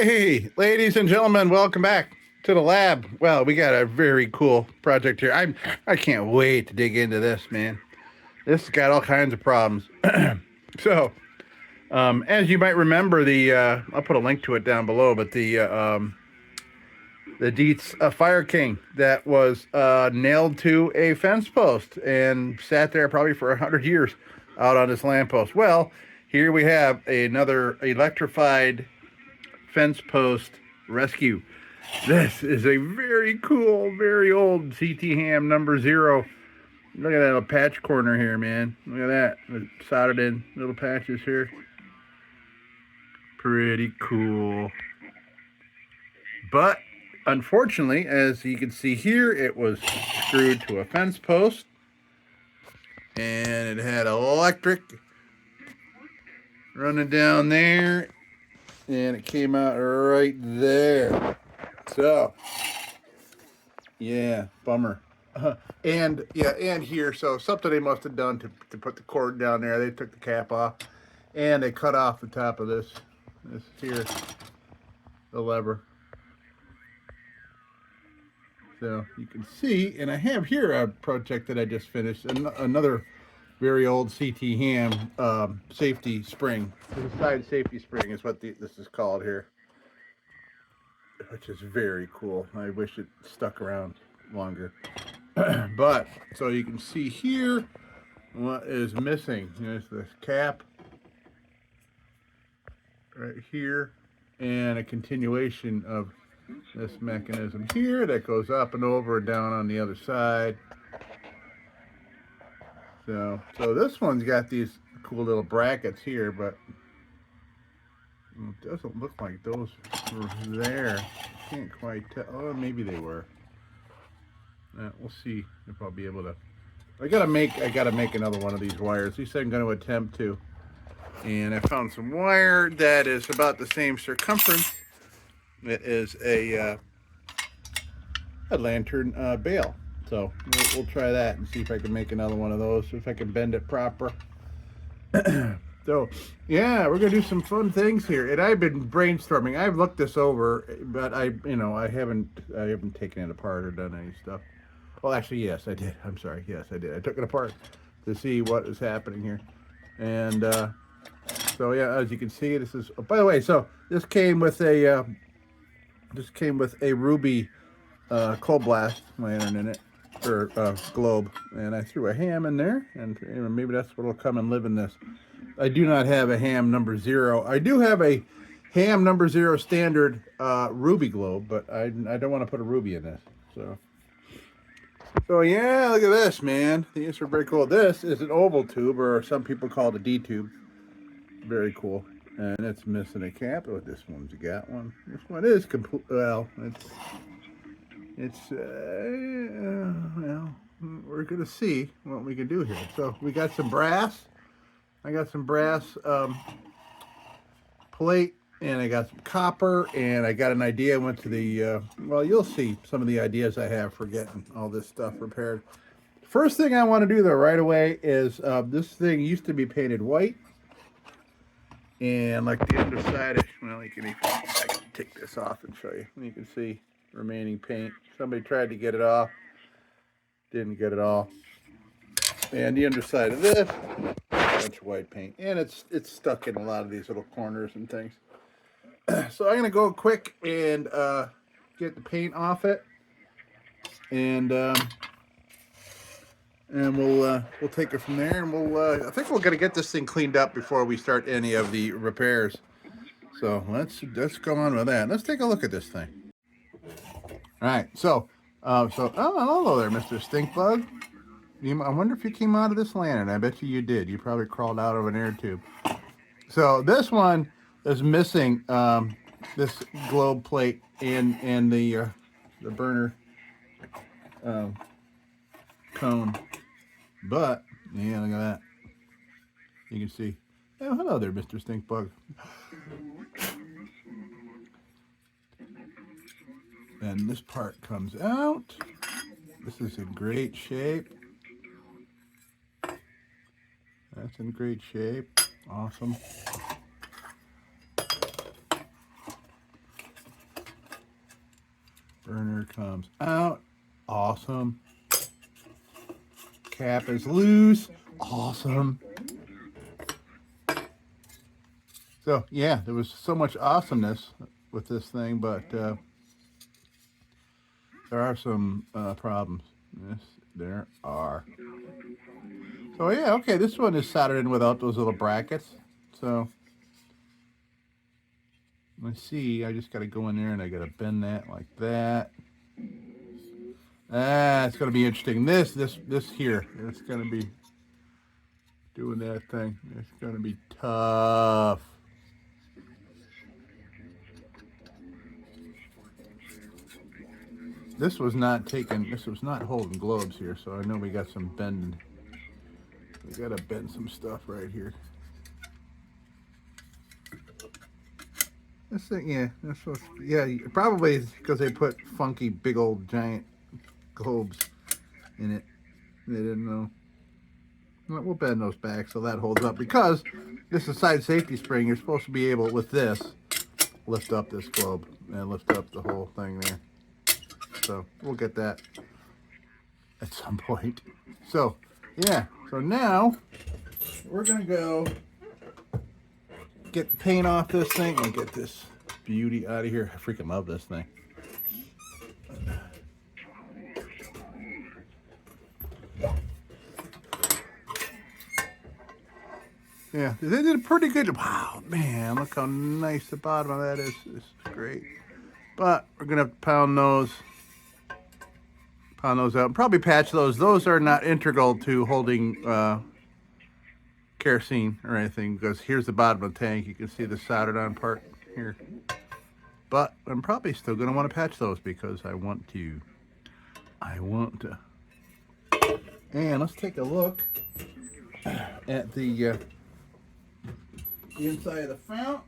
Hey, ladies and gentlemen, welcome back to the lab. Well, we got a very cool project here. I can't wait to dig into this, man. This has got all kinds of problems. So, as you might remember, I'll put a link to it down below, but the Dietz Fire King that was nailed to a fence post and sat there probably for 100 years out on this lamppost. Well, here we have another electrified fence post rescue. This is a very cool, very old CT ham No.0. Look at that little patch corner here, man. Look at that. It's soldered in little patches here. Pretty cool. But unfortunately, as you can see here, it was screwed to a fence post. And it had electric running down there. And it came out right there. So, yeah, bummer. And here, so something they must have done to put the cord down there. They took the cap off, and they cut off the top of this here, the lever. So you can see, and I have here a project that I just finished, another very old CT ham safety spring. The side safety spring is what this is called here, which is very cool. I wish it stuck around longer. But, so you can see here what is missing. There's this cap right here and a continuation of this mechanism here that goes up and over and down on the other side. So this one's got these cool little brackets here, but it doesn't look like those were there. Can't quite tell. Oh, maybe they were. We'll see if I'll be able to. I gotta make another one of these wires. At least I'm going to attempt to. And I found some wire that is about the same circumference. It is a lantern bail. So we'll try that and see if I can make another one of those. If I can bend it proper. So yeah, we're gonna do some fun things here. And I've been brainstorming. I've looked this over, but I haven't taken it apart or done any stuff. Well, actually, yes, I did. I'm sorry. Yes, I did. I took it apart to see what is happening here. And so yeah, as you can see, this is. Oh, by the way, so this came with a ruby cold blast lantern in it, or globe, and I threw a ham in there, and maybe that's what'll come and live in this. I do not have a ham No.0. I do have a ham No.0 standard ruby globe, but I don't want to put a ruby in this. So yeah, look at this, man. These are very cool. This is an oval tube, or some people call it a D tube. Very cool. And it's missing a cap. Oh, this one's got one. This one is complete. Well, well, we're gonna see what we can do here. So we got some brass. I got some brass plate, and I got some copper, and I got an idea. I went to the, well, you'll see some of the ideas I have for getting all this stuff repaired. First thing I want to do, though, right away is this thing used to be painted white. And like the underside, well, you can even, I can take this off and show you. You can see remaining paint. Somebody tried to get it off. Didn't get it off. And the underside of this, a bunch of white paint. And it's stuck in a lot of these little corners and things. So I'm gonna go quick and get the paint off it, and we'll take it from there, and I think we're gonna get this thing cleaned up before we start any of the repairs. So let's go on with that. Let's take a look at this thing. All right, so oh, hello there, Mr. Stinkbug. I wonder if you came out of this lantern. I bet you did. You probably crawled out of an air tube. So this one is missing this globe plate and the burner cone. But yeah, look at that. You can see. Oh, hello there, Mr. Stinkbug. And this part comes out. This is in great shape. That's in great shape. Awesome. Burner comes out. Awesome. Cap is loose. Awesome. So, yeah, there was so much awesomeness with this thing, but there are some problems. Yes, there are. So, yeah, okay, this one is soldered in without those little brackets. So, let's see. I just got to go in there and I got to bend that like that. It's going to be interesting. This here, it's going to be doing that thing. It's going to be tough. This was not holding globes here, so I know we got some bending. We got to bend some stuff right here. This thing, yeah, that's supposed to, yeah, probably because they put funky, big old, giant globes in it. They didn't know. Well, we'll bend those back so that holds up. Because this is a side safety spring, you're supposed to be able, with this, lift up this globe and lift up the whole thing there. So we'll get that at some point. So, yeah. So now we're going to go get the paint off this thing and get this beauty out of here. I freaking love this thing. Yeah, they did a pretty good. Wow, man, look how nice the bottom of that is. This is great. But we're gonna pound those out, and probably patch those. Those are not integral to holding kerosene or anything, because here's the bottom of the tank. You can see the soldered on part here. But I'm probably still gonna want to patch those because I want to. And let's take a look at the inside of the fount.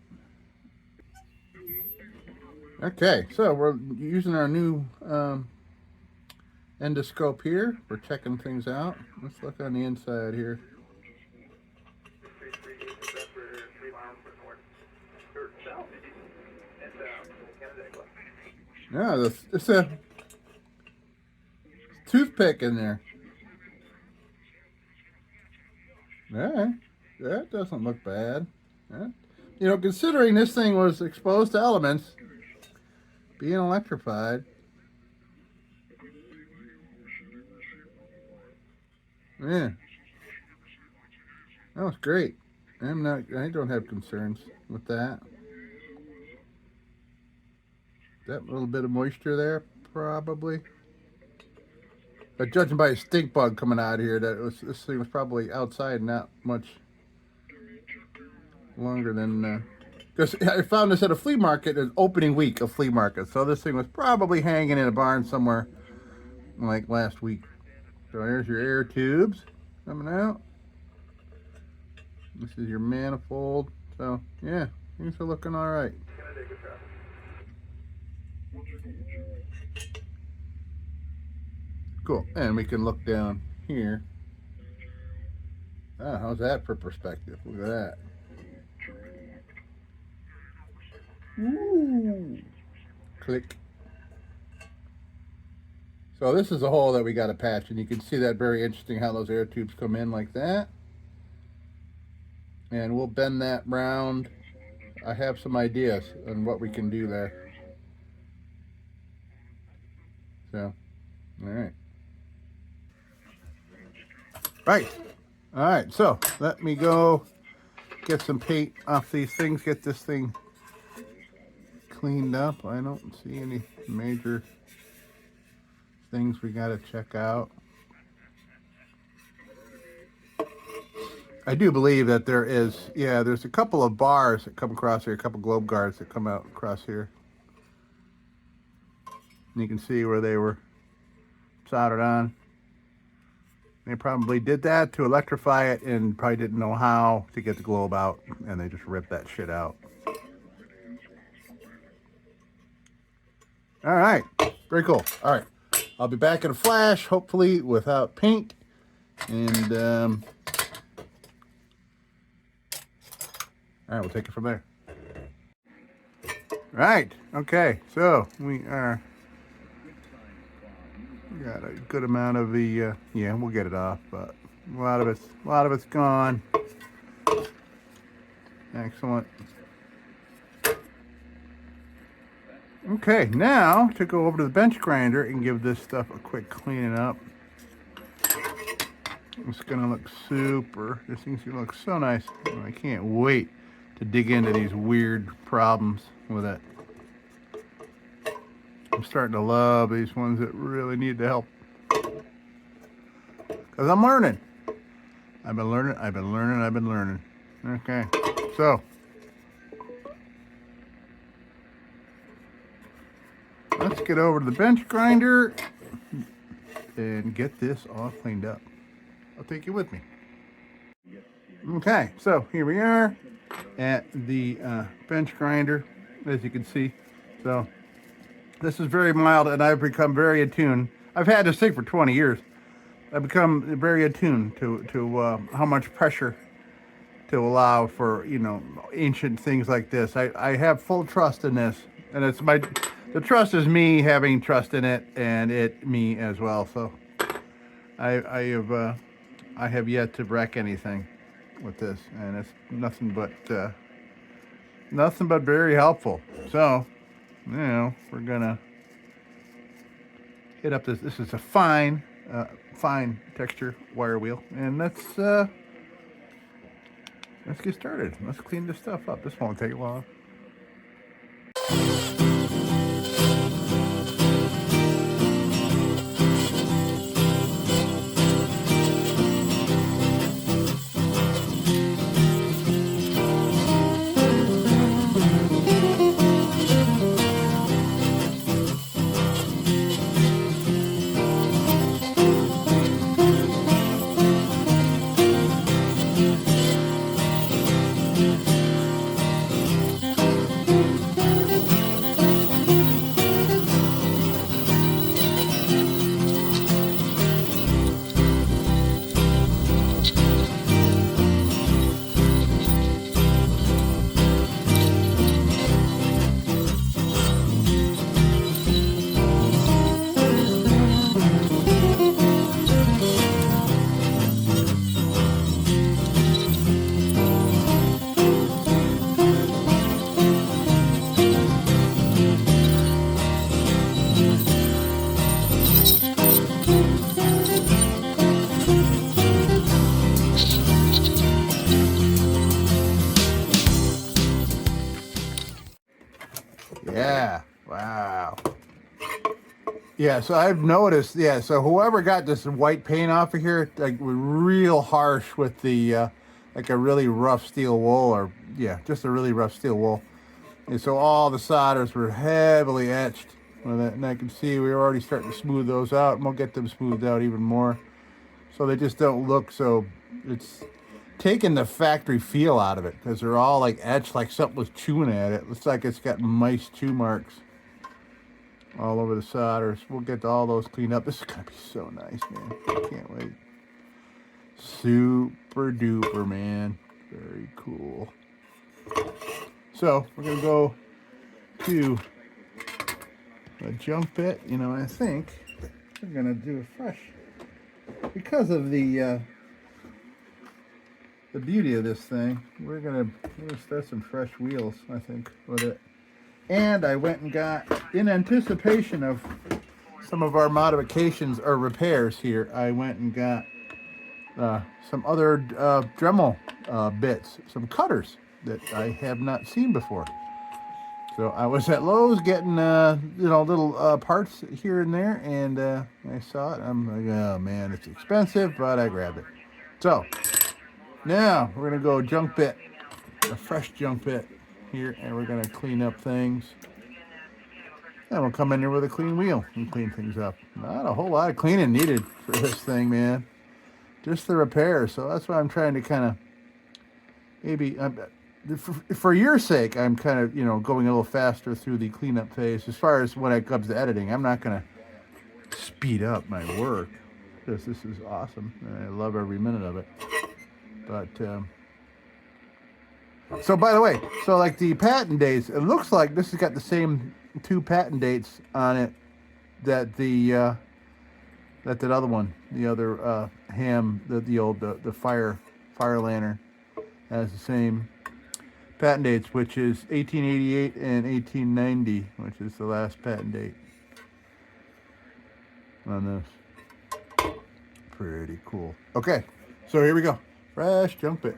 Okay, so we're using our new endoscope here. We're checking things out. Let's look on the inside here. Yeah, it's a toothpick in there. Yeah, that doesn't look bad. Yeah. You know, considering this thing was exposed to elements, being electrified. Yeah. That was great. I don't have concerns with that. That little bit of moisture there, probably. But judging by a stink bug coming out of here, this thing was probably outside not much longer than. Because I found this at a flea market, an opening week of flea market. So this thing was probably hanging in a barn somewhere like last week. So here's your air tubes coming out. This is your manifold. So yeah, things are looking all right. Cool. And we can look down here. Ah, how's that for perspective? Look at that. Ooh. Click. So this is a hole that we got to patch, and you can see that very interesting how those air tubes come in like that. And we'll bend that round. I have some ideas on what we can do there. So, all right. Right. All right, so let me go get some paint off these things, get this thing cleaned up. I don't see any major things we got to check out. I do believe that there is, yeah, there's a couple of bars that come across here, a couple globe guards that come out across here. And you can see where they were soldered on. They probably did that to electrify it and probably didn't know how to get the globe out, and they just ripped that shit out. All right, very cool. All right, I'll be back in a flash, hopefully without paint, and all right, we'll take it from there. Right, okay, so we are Got a good amount of the, yeah, we'll get it off, but a lot of it's gone. Excellent. Okay, now to go over to the bench grinder and give this stuff a quick cleaning up. It's gonna look super, this thing's gonna look so nice. I can't wait to dig into these weird problems with it. I'm starting to love these ones that really need the help. Because I'm learning. I've been learning. Okay, so. Let's get over to the bench grinder and get this all cleaned up. I'll take you with me. Okay, so here we are at the bench grinder, as you can see. So this is very mild, and I've become very attuned. I've had this thing for 20 years. I've become very attuned to how much pressure to allow for, you know, ancient things like this. I have full trust in this, and it's my, the trust is me having trust in it, and it me as well. So I have yet to wreck anything with this, and it's nothing but very helpful. So, you know, we're gonna hit up this. This is a fine texture wire wheel, and let's get started. Let's clean this stuff up. This won't take long. Yeah, wow. Yeah, so I've noticed, yeah, so whoever got this white paint off of here, like real harsh with the, like a really rough steel wool, or yeah, just a really rough steel wool. And so all the solders were heavily etched with it, and I can see we were already starting to smooth those out, and we'll get them smoothed out even more. So they just don't look so, it's taking the factory feel out of it, because they're all like etched like something was chewing at it. Looks like it's got mice chew marks all over the solders. We'll get all those cleaned up. This is gonna be so nice, man. I can't wait. Super duper, man. Very cool. So we're gonna go to a junk bit. You know, I think we're gonna do a fresh, because of the beauty of this thing. We're gonna start some fresh wheels, I think, with it. And I went and got, in anticipation of some of our modifications or repairs here, I went and got some other Dremel bits, some cutters that I have not seen before. So I was at Lowe's getting, you know, little parts here and there, and I saw it. I'm like, oh man, it's expensive, but I grabbed it. So now we're gonna go junk bit, a fresh junk bit here, and we're gonna clean up things. And we'll come in here with a clean wheel and clean things up. Not a whole lot of cleaning needed for this thing, man. Just the repair. So that's why I'm trying to kind of, maybe, for your sake, I'm kind of, you know, going a little faster through the cleanup phase. As far as when it comes to editing, I'm not gonna speed up my work, because this is awesome and I love every minute of it. But so by the way, so like the patent dates, it looks like this has got the same 2 patent dates on it that the that other one, the other ham, the old the fire lantern, has the same patent dates, which is 1888 and 1890, which is the last patent date on this. Pretty cool. Okay, so here we go. Fresh junk bit.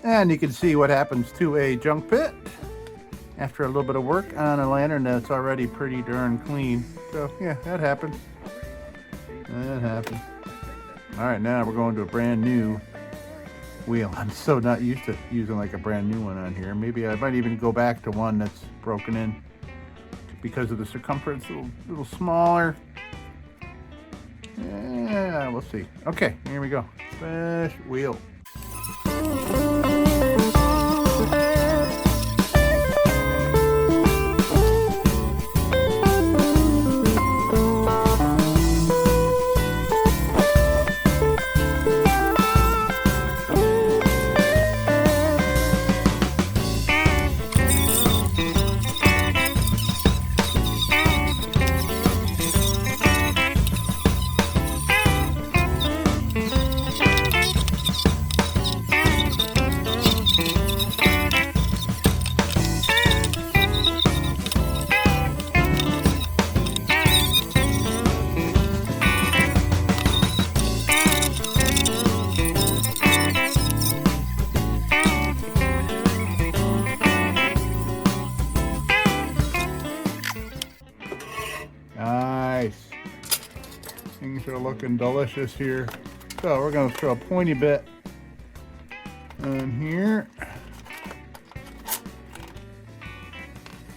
And you can see what happens to a junk pit after a little bit of work on a lantern that's already pretty darn clean. So yeah, that happens. That happens. All right, now we're going to a brand new wheel. I'm so not used to using like a brand new one on here. Maybe I might even go back to one that's broken in because of the circumference, a little smaller. Yeah, we'll see. Okay, here we go. Fresh wheel. Nice. Things are looking delicious here. So we're going to throw a pointy bit on here.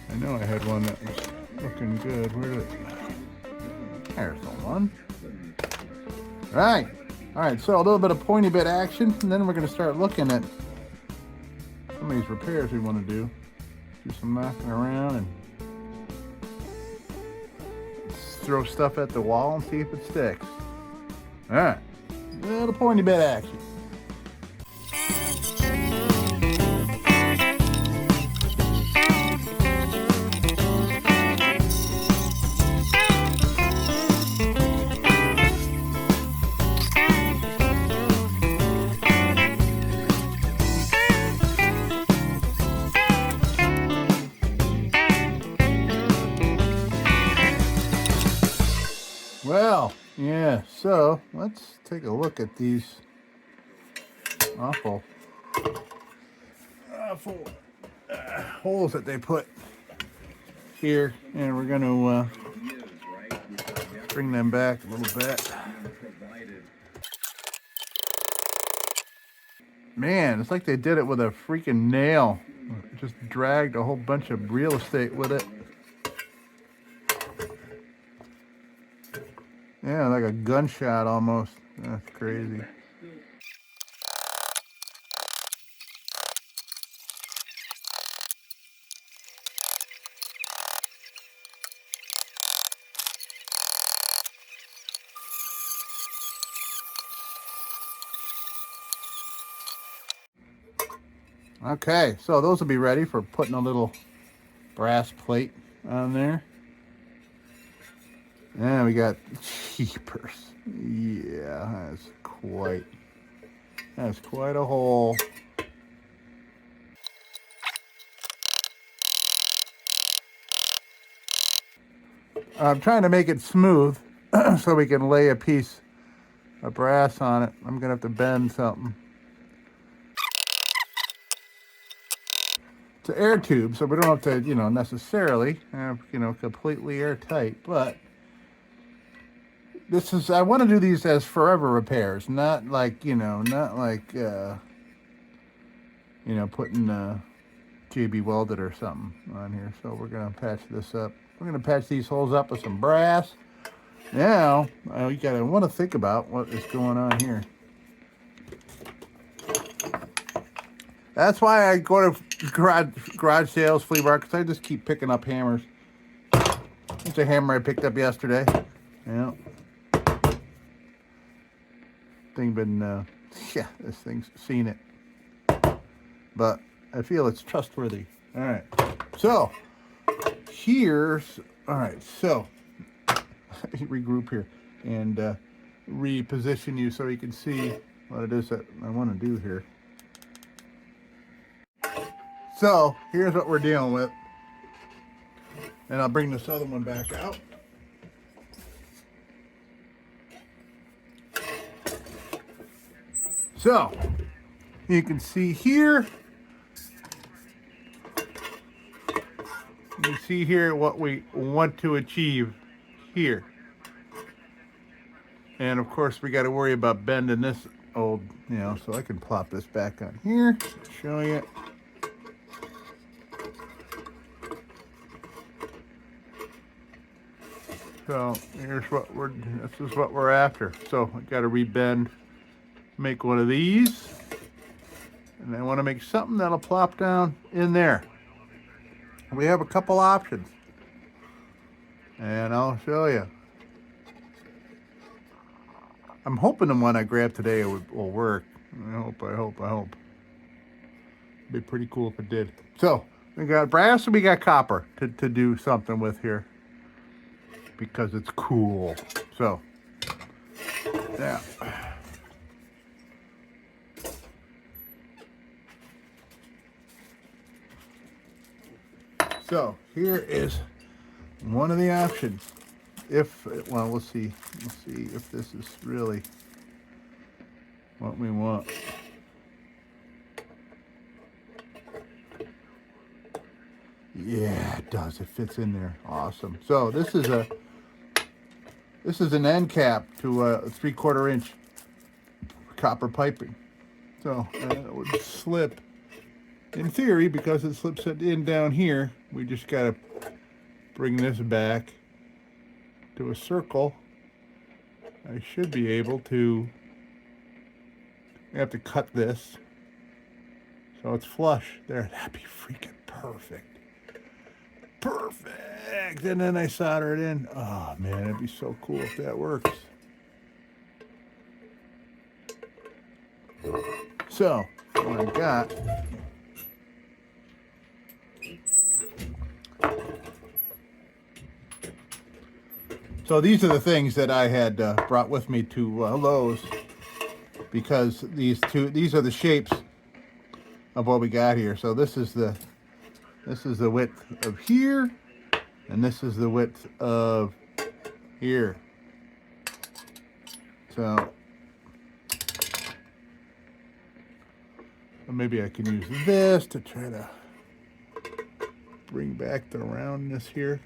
I know I had one that was looking good. Where did it? There's the one. Right. All right, so a little bit of pointy bit action, and then we're going to start looking at some of these repairs we want to do. Do some knocking around and throw stuff at the wall and see if it sticks. All right, a little pointy bit action. Well, yeah, so let's take a look at these awful holes that they put here, and we're going to bring them back a little bit. Man, it's like they did it with a freaking nail. Just dragged a whole bunch of real estate with it. Yeah, like a gunshot almost. That's crazy. Okay, so those will be ready for putting a little brass plate on there. And we got cheapers. Yeah, that's quite a hole. I'm trying to make it smooth so we can lay a piece of brass on it. I'm gonna have to bend something. It's an air tube, so we don't have to, necessarily have, completely airtight, but this is, I want to do these as forever repairs, not like, putting JB welded or something on here. So we're going to patch this up. We're going to patch these holes up with some brass. Now, you got to want to think about what is going on here. That's why I go to garage sales, flea markets. I just keep picking up hammers. It's a hammer I picked up yesterday. Yeah. This thing's seen it. But I feel it's trustworthy. All right. So, all right. So, regroup here and reposition you so you can see what it is that I want to do here. So, here's what we're dealing with. And I'll bring this other one back out. So, you can see here. You see here what we want to achieve here. And of course, we got to worry about bending this old, so I can plop this back on here, show you. So here's this is what we're after. So I got to rebend, make one of these, and I want to make something that'll plop down in there. We have a couple options, and I'll show you. I'm hoping the one I grabbed today will work. I hope. It'd be pretty cool if it did. So we got brass and we got copper to do something with here, because it's cool. So, yeah. So, here is one of the options. We'll see. Let's see if this is really what we want. Yeah, it does. It fits in there. Awesome. So, this is an end cap to a 3/4 inch copper piping. So it would slip, in theory, because it slips it in down here. We just got to bring this back to a circle. I should be able to, I have to cut this so it's flush. There, that'd be freaking perfect. Perfect. And then I solder it in. Oh man, it'd be so cool if that works. So what I've got, so these are the things that I had brought with me to Lowe's, because these are the shapes of what we got here. So this is the width of here, and this is the width of here. So maybe I can use this to try to bring back the roundness here.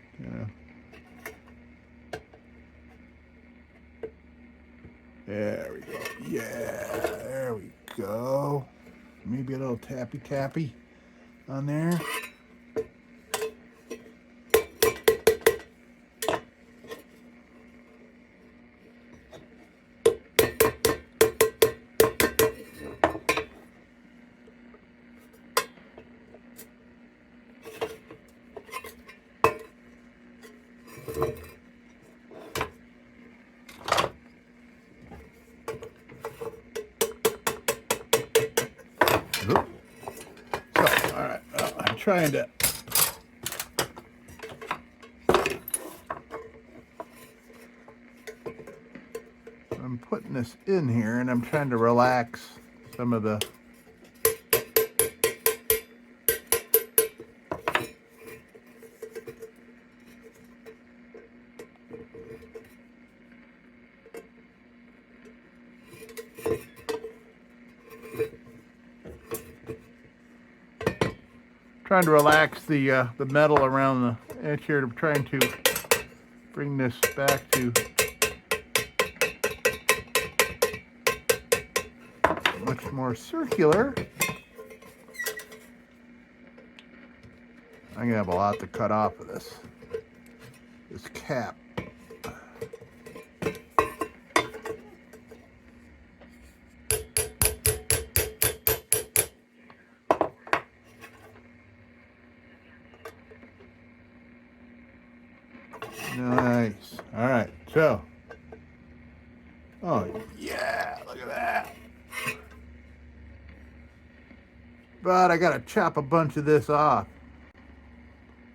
There we go. Yeah, there we go. Maybe a little tappy on there. Trying to I'm putting this in here, and I'm trying to relax some of the trying to relax the metal around the edge here. I'm trying to bring this back to much more circular. I'm gonna have a lot to cut off of this cap. Nice. All right, so, oh yeah, look at that. But I gotta chop a bunch of this off.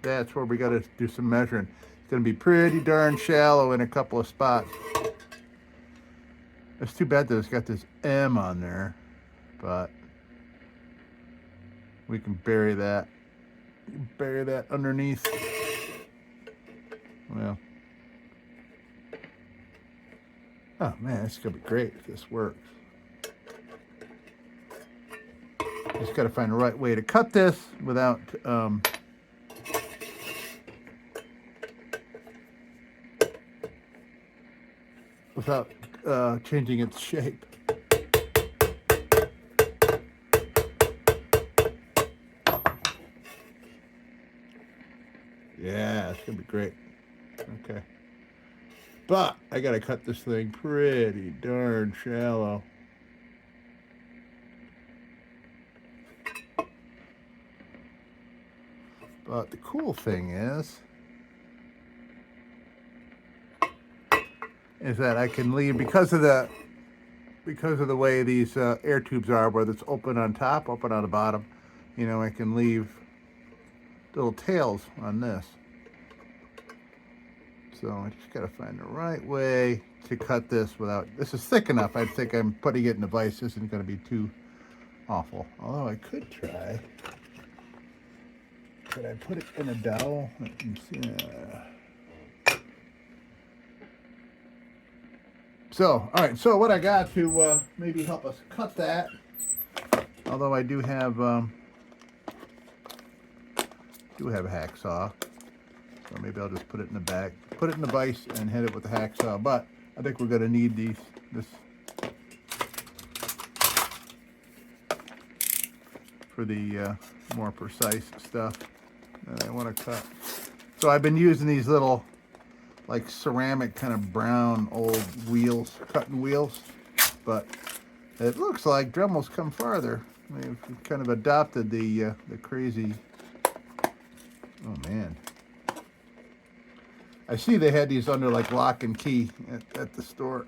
That's where we gotta do some measuring. It's gonna be pretty darn shallow in a couple of spots. It's too bad that it's got this M on there, but we can bury that. Bury that underneath. Well, oh man, it's gonna be great if this works. Just gotta find the right way to cut this without changing its shape. Yeah, it's gonna be great. Okay. But I gotta cut this thing pretty darn shallow. But the cool thing is that I can leave, because of the way these air tubes are, whether it's open on top, open on the bottom, you know, I can leave little tails on this. So I just gotta find the right way to cut this without, this is thick enough. I think I'm putting it in a vise. This isn't gonna be too awful. Although I could try. Could I put it in a dowel? So, all right. So what I got to maybe help us cut that, although I do have a hacksaw, so maybe I'll just put it in the bag, put it in the vise, and hit it with the hacksaw. But I think we're going to need this for the more precise stuff that I want to cut. So I've been using these little, like, ceramic kind of brown old wheels, cutting wheels, but it looks like Dremels come farther. They've kind of adopted the crazy. Oh man, I see they had these under like lock and key at the store.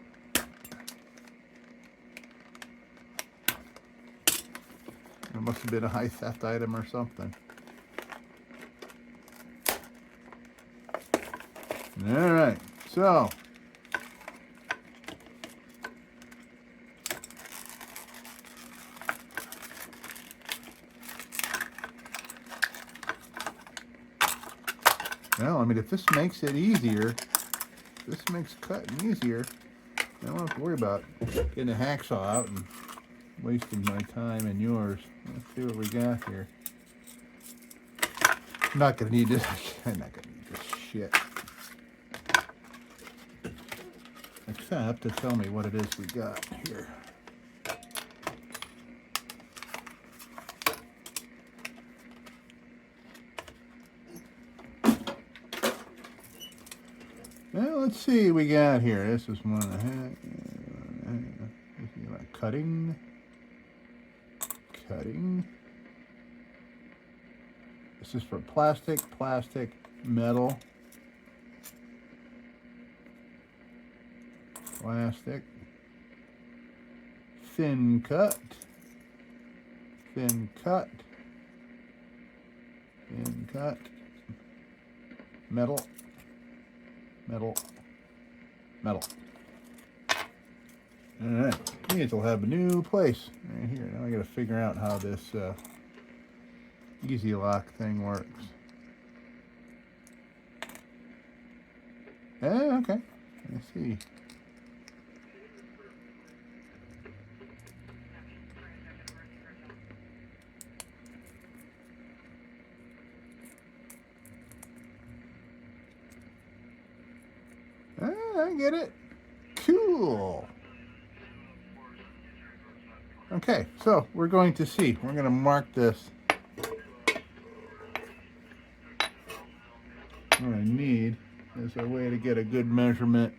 It must have been a high theft item or something. All right, so well, I mean, if this makes it easier, this makes cutting easier, I don't have to worry about getting a hacksaw out and wasting my time and yours. Let's see what we got here. I'm not gonna need this. I'm not gonna need this shit. Except to tell me what it is we got here. Well, let's see what we got here. This is one cutting. This is for plastic, metal, plastic, thin cut, metal. All right, these will have a new place right here. Now I got to figure out how this easy lock thing works. Okay. Let's see. I get it. Cool. Okay, so we're going to see. We're going to mark this. What I need is a way to get a good measurement.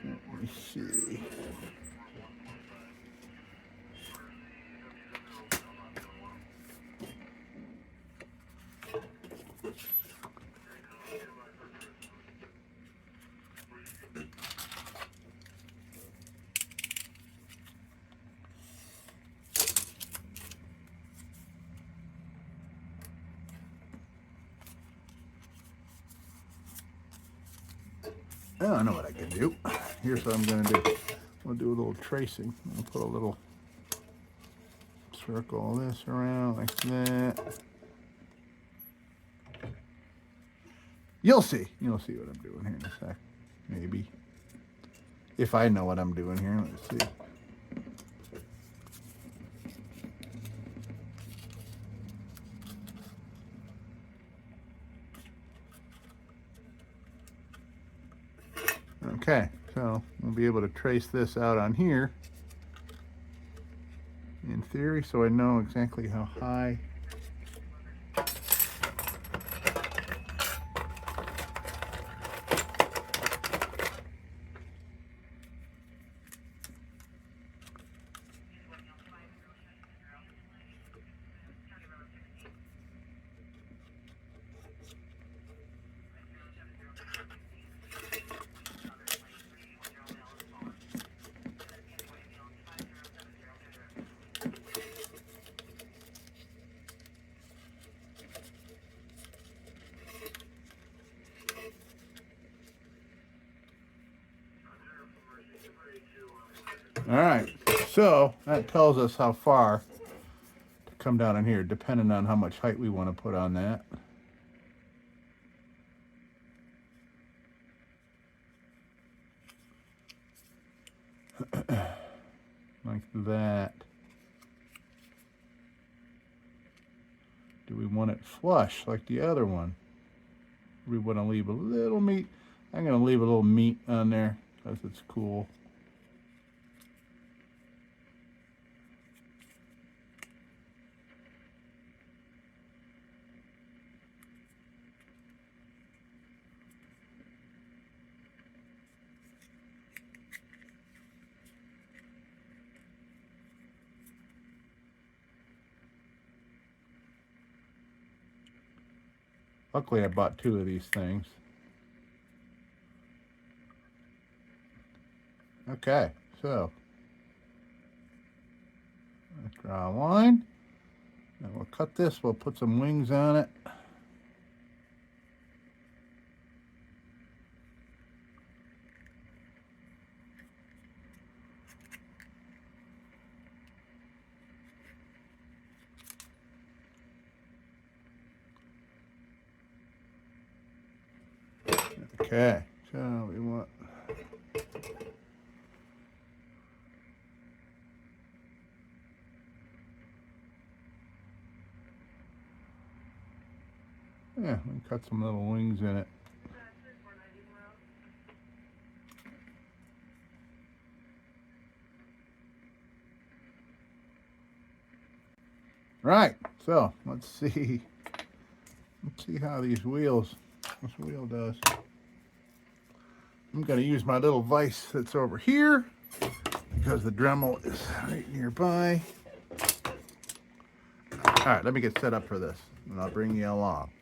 Let me see. Oh, I know what I can do. Here's what I'm going to do. I'm going to do a little tracing. I'm going to put a little circle this around like that. You'll see. You'll see what I'm doing here in a sec. Maybe. If I know what I'm doing here. Let's see. Okay, so we'll be able to trace this out on here in theory, so I know exactly how high. All right, so that tells us how far to come down in here, depending on how much height we want to put on that. Like that. Do we want it flush like the other one? We want to leave a little meat. I'm going to leave a little meat on there because it's cool. Luckily, I bought 2 of these things. Okay, so let's draw a line. And we'll cut this. We'll put some wings on it. Okay, so we want we cut some little wings in it. Right, so let's see how this wheel does. I'm going to use my little vise that's over here because the Dremel is right nearby. All right, let me get set up for this and I'll bring you along.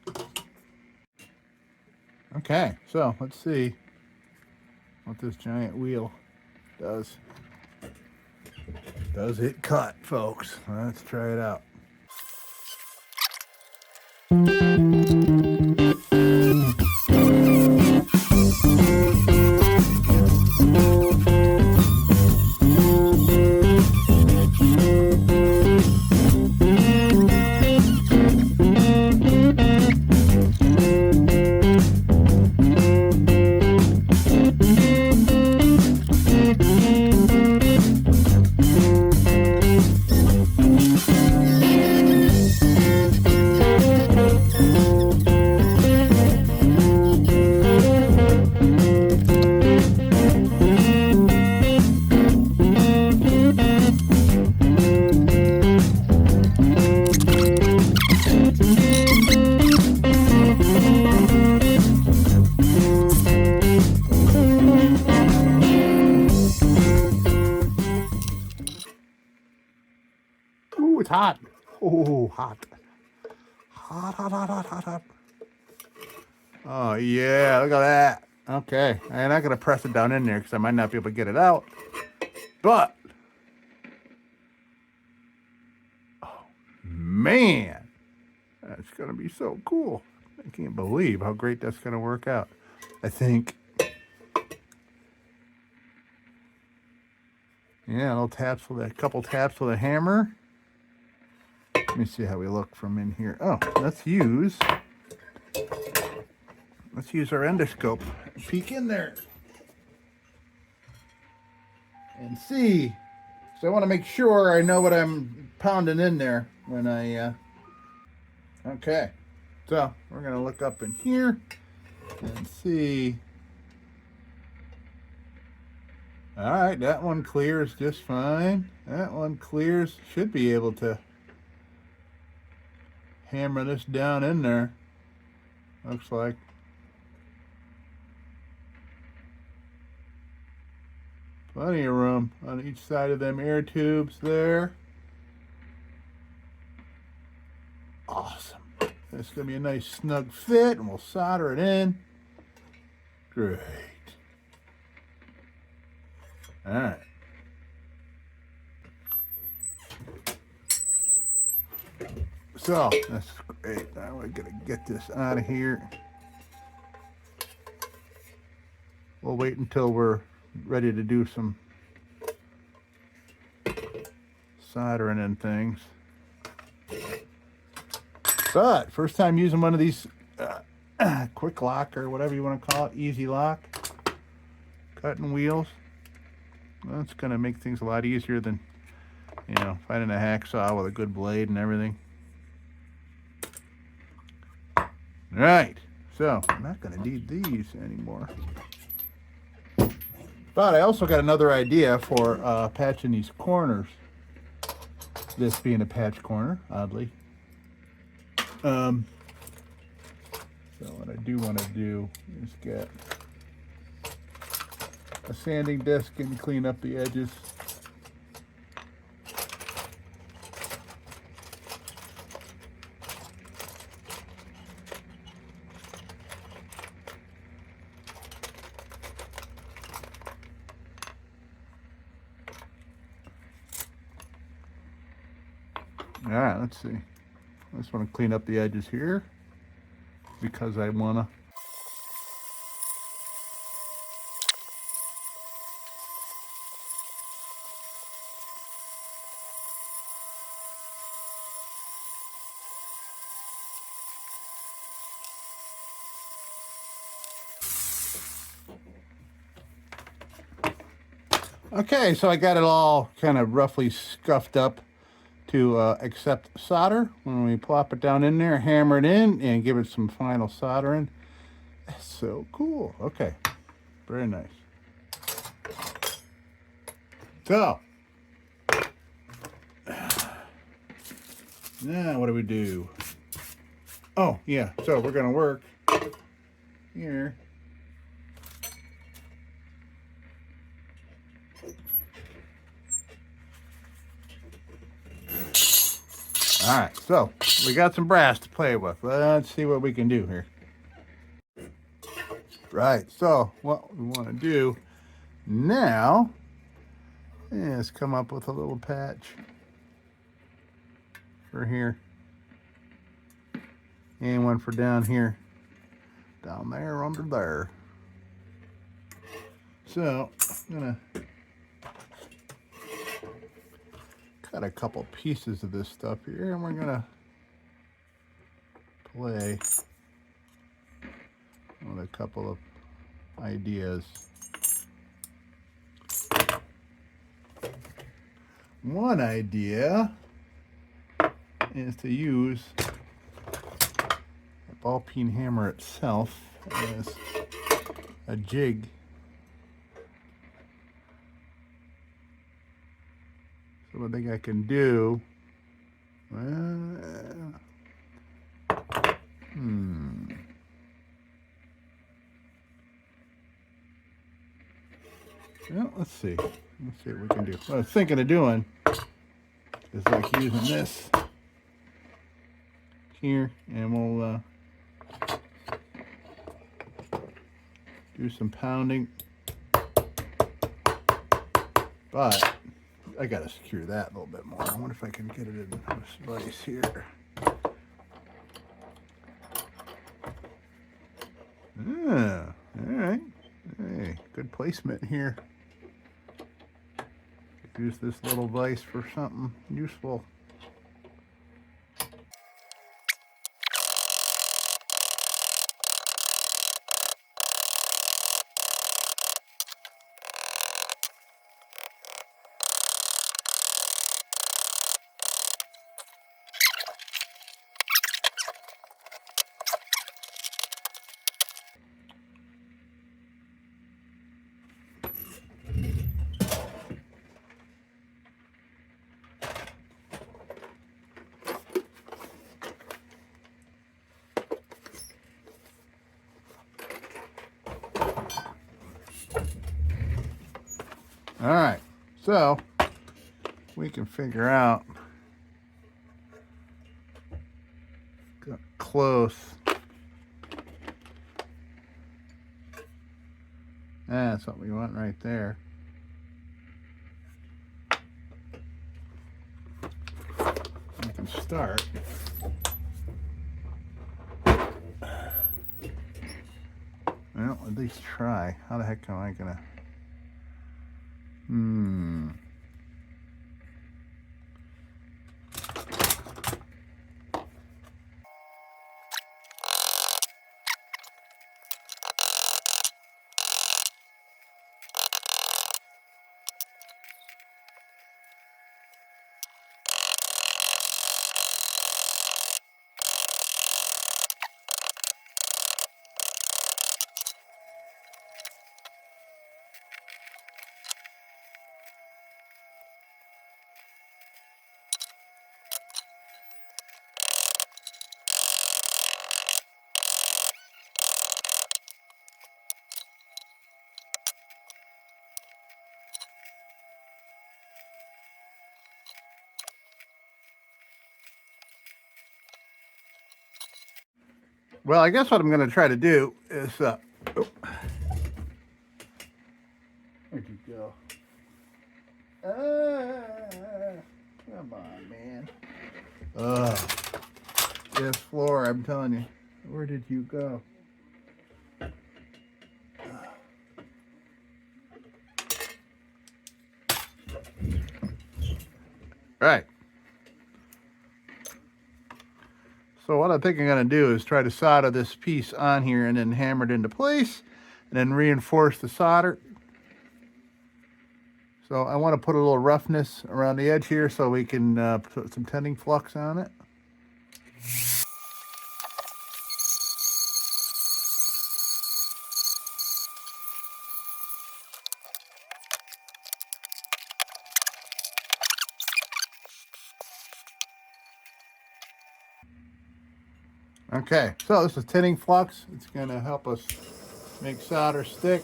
Okay, so let's see what this giant wheel does. Does it cut, folks? Let's try it out. it's hot. Oh, hot. Hot, hot, hot, hot, hot, hot. Oh, yeah, look at that. Okay, I'm not going to press it down in there because I might not be able to get it out. But, oh, man, that's going to be so cool. I can't believe how great that's going to work out. I think, yeah, little taps with a couple taps with a hammer. Let me see how we look from in here. Oh, let's use our endoscope. Peek in there and see. So I want to make sure I know what I'm pounding in there when I, okay. So we're going to look up in here and see. All right, that one clears just fine. That one clears. Should be able to hammer this down in there. Looks like. Plenty of room on each side of them air tubes there. Awesome. That's going to be a nice snug fit, and we'll solder it in. Great. All right. So, that's great. Now we're going to get this out of here. We'll wait until we're ready to do some soldering and things. But first time using one of these quick lock or whatever you want to call it, easy lock cutting wheels. That's going to make things a lot easier than, you know, finding a hacksaw with a good blade and everything. All right, so I'm not going to need these anymore. But I also got another idea for patching these corners. This being a patch corner, oddly. So what I do want to do is get a sanding disc and clean up the edges. All right, let's see. I just want to clean up the edges here because I want to. Okay, so I got it all kind of roughly scuffed up to accept solder. When we plop it down in there, hammer it in, and give it some final soldering. That's so cool. Okay, very nice. So, now what do we do? Oh, yeah, so we're going to work here. All right, so we got some brass to play with. Let's see what we can do here. Right, so what we want to do now is come up with a little patch for here. And one for down here. Down there, under there. So, I'm going to cut a couple pieces of this stuff here, and we're gonna play with a couple of ideas. One idea is to use the ball peen hammer itself as a jig. So I think I can do, well, let's see what we can do. What I was thinking of doing is like using this here, and we'll do some pounding. But I gotta secure that a little bit more. I wonder if I can get it in this vise here. Yeah, all right. Hey, good placement here. Use this little vise for something useful. All right, so we can figure out, got close. That's what we want right there. We can start. Well, at least try. How the heck am I gonna? Well, I guess what I'm going to try to do is, where'd you go? Come on, man. This floor, I'm telling you. Where did you go? Right. So what I think I'm going to do is try to solder this piece on here and then hammer it into place and then reinforce the solder. So I want to put a little roughness around the edge here so we can put some tending flux on it. Okay, so this is tending flux. It's going to help us make solder stick.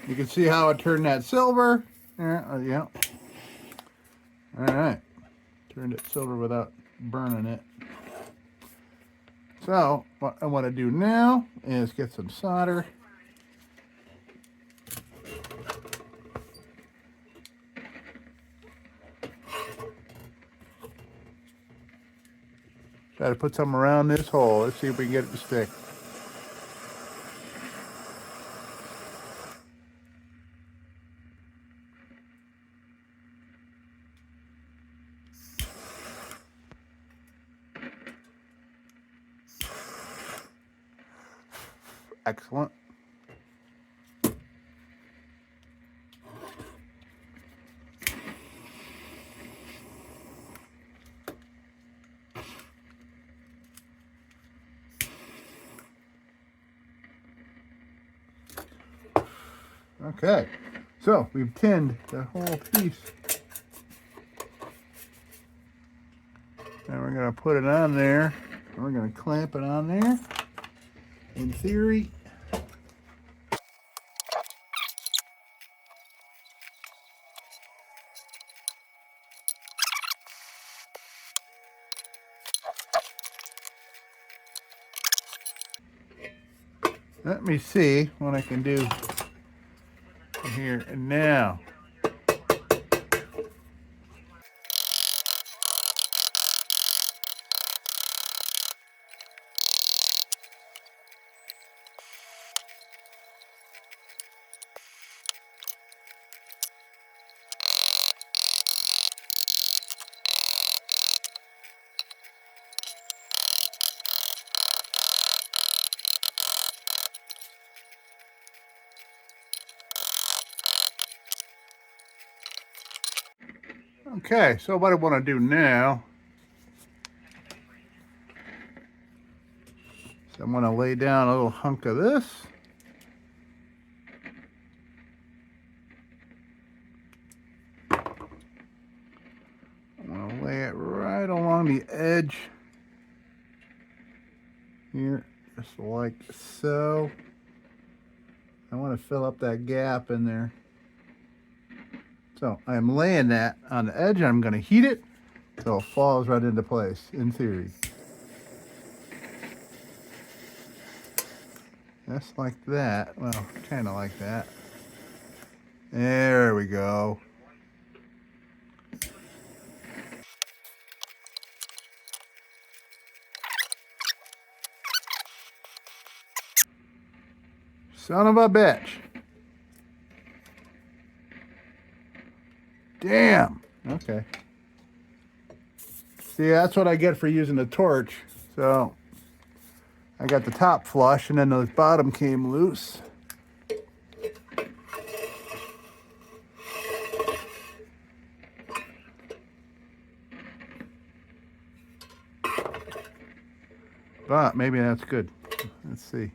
You can see how it turned that silver. Yeah. All right. Turned it silver without burning it. So what I want to do now is get some solder. Try to put some around this hole. Let's see if we can get it to stick. Excellent. Okay, so we've tinned the whole piece. And we're going to put it on there. We're going to clamp it on there. in theory. Let me see what I can do here and now. Okay, so what I want to do now, so I'm going to lay down a little hunk of this. I'm going to lay it right along the edge here, just like so. I want to fill up that gap in there. So I'm laying that on the edge, and I'm going to heat it so it falls right into place, in theory. Just like that. Well, kind of like that. There we go. Son of a bitch. Damn. Okay. See, that's what I get for using the torch. So I got the top flush, and then the bottom came loose. But maybe that's good. Let's see.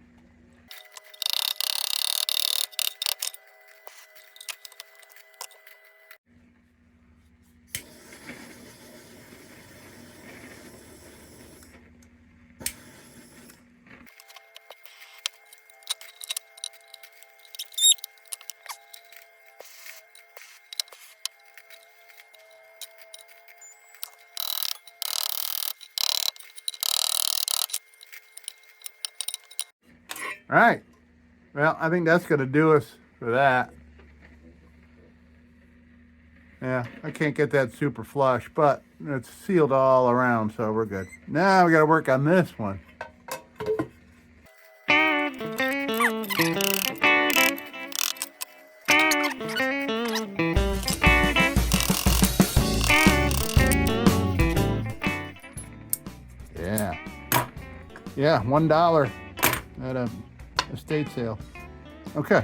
All right. Well, I think that's going to do us for that. Yeah, I can't get that super flush, but it's sealed all around, so we're good. Now we got to work on this one. Yeah. Yeah, $1 at a estate sale. Okay.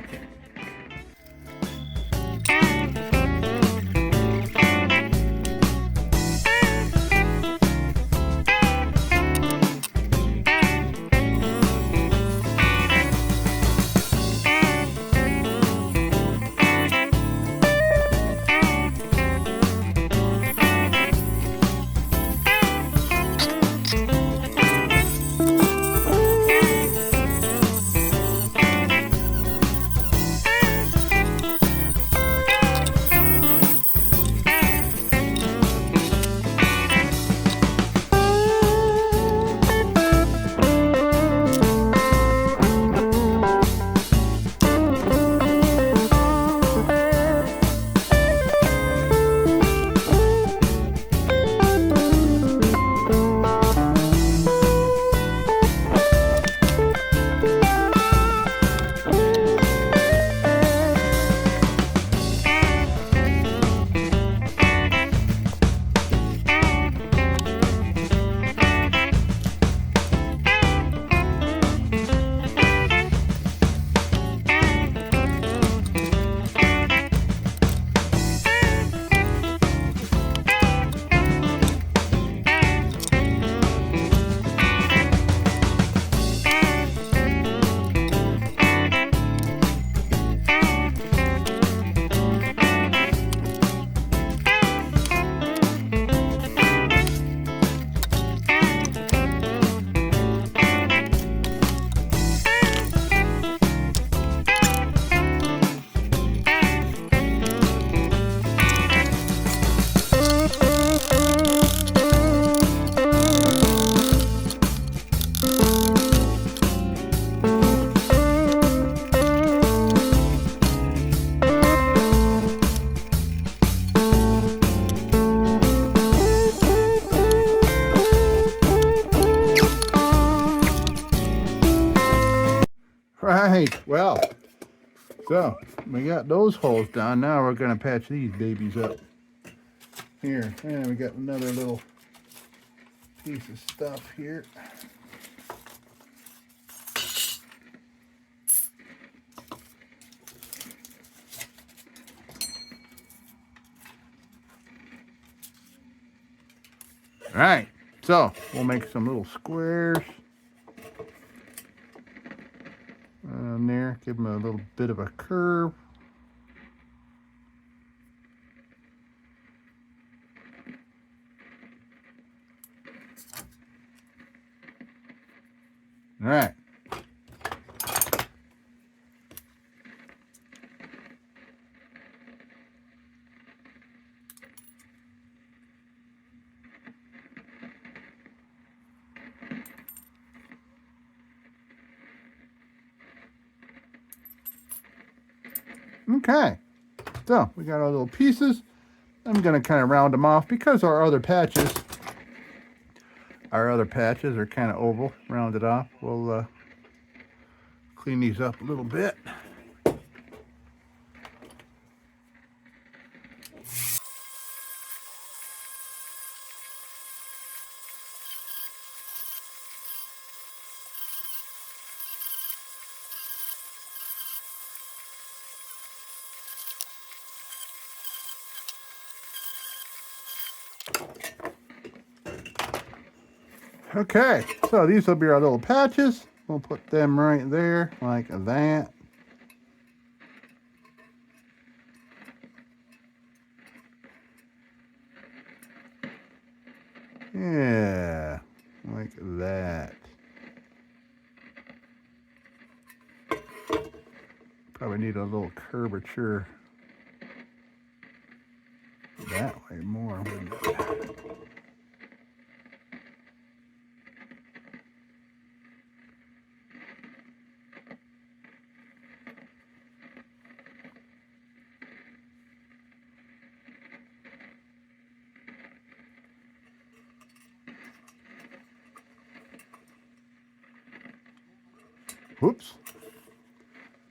right, well, so we got those holes done. Now we're gonna patch these babies up. Here, and we got another little piece of stuff here. All right, so we'll make some little squares on there, give them a little bit of a curve. All right. Okay, so we got our little pieces. I'm going to kind of round them off because our other patches are kind of oval, rounded off. We'll clean these up a little bit. Okay, so these will be our little patches. We'll put them right there like that. Yeah, like that. Probably need a little curvature that way more. Whoops.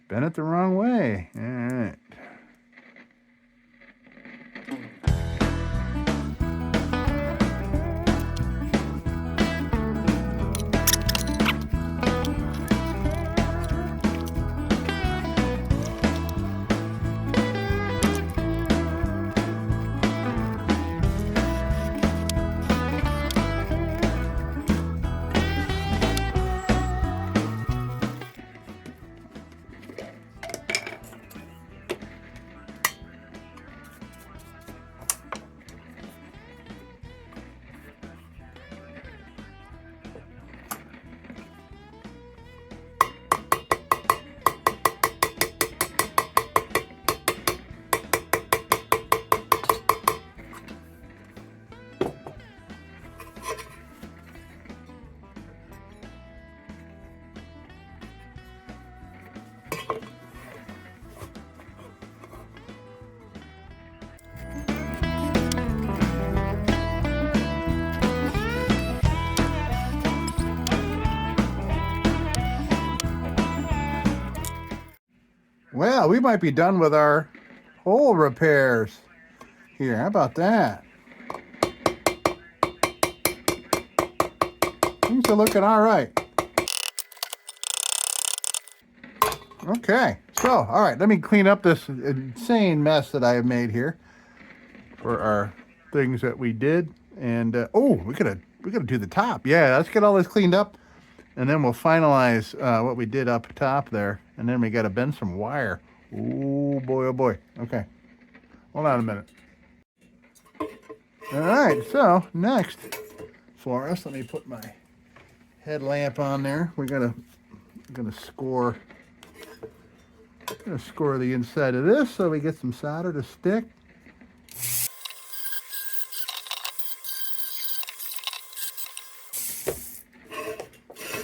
Bent it the wrong way. All right. Well, we might be done with our hole repairs here. How about that? Things are looking all right. Okay, so all right, let me clean up this insane mess that I have made here for our things that we did. And oh, we gotta do the top. Yeah, let's get all this cleaned up, and then we'll finalize what we did up top there. And then we gotta bend some wire. Oh boy, oh boy. Okay, hold on a minute. All right, so next for us, let me put my headlamp on there. I'm gonna score the inside of this so we get some solder to stick.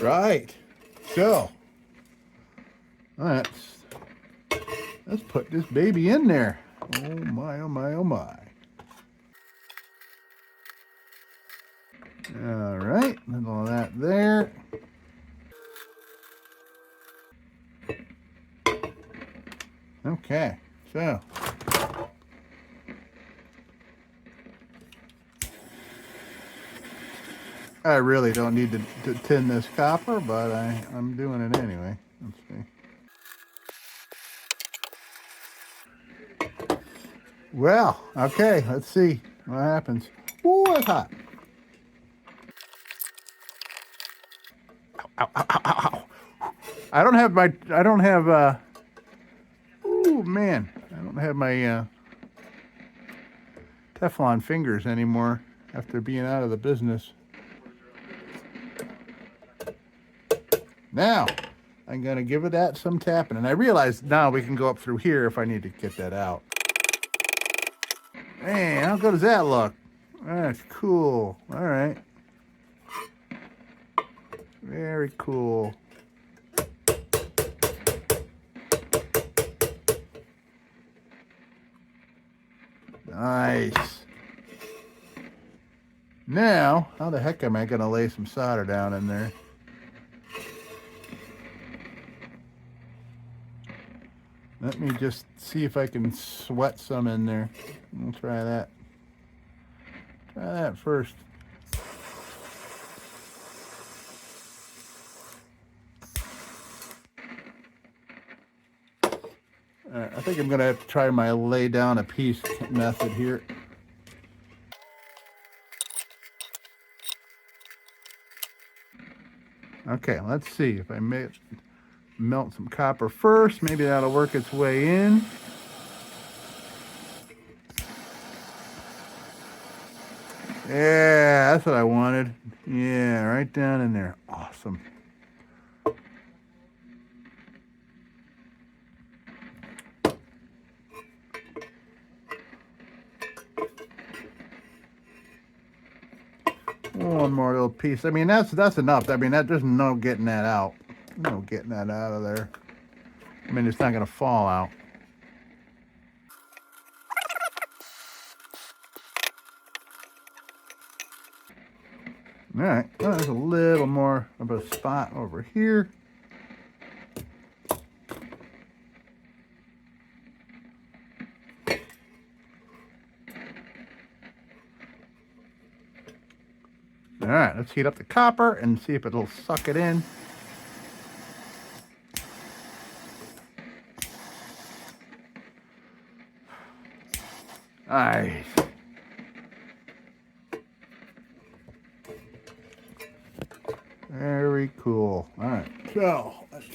Right. So let's put this baby in there. Oh my, oh my, oh my. All right, and all that there. Okay, so I really don't need to tin this copper, but I'm doing it anyway. Let's see. Well, okay, let's see what happens. Ooh, it's hot. Ow, ow, ow, ow, ow. I don't have, ooh, man, I don't have my Teflon fingers anymore after being out of the business. Now, I'm going to give it that some tapping. And I realize now we can go up through here if I need to get that out. Man, how good does that look? That's cool. All right. Very cool. Nice. Now, how the heck am I going to lay some solder down in there? Let me just see if I can sweat some in there. We'll try that. Try that first. All right, I think I'm going to have to try my lay down a piece method here. Okay, let's see if I melt some copper first. Maybe that'll work its way in. Yeah, that's what I wanted. Yeah, right down in there. Awesome. One more little piece. I mean, that's enough. I mean, there's no getting that out. No getting that out of there. I mean, it's not going to fall out. All right, well, there's a little more of a spot over here. All right, let's heat up the copper and see if it'll suck it in. Nice. Very cool. All right, so let's.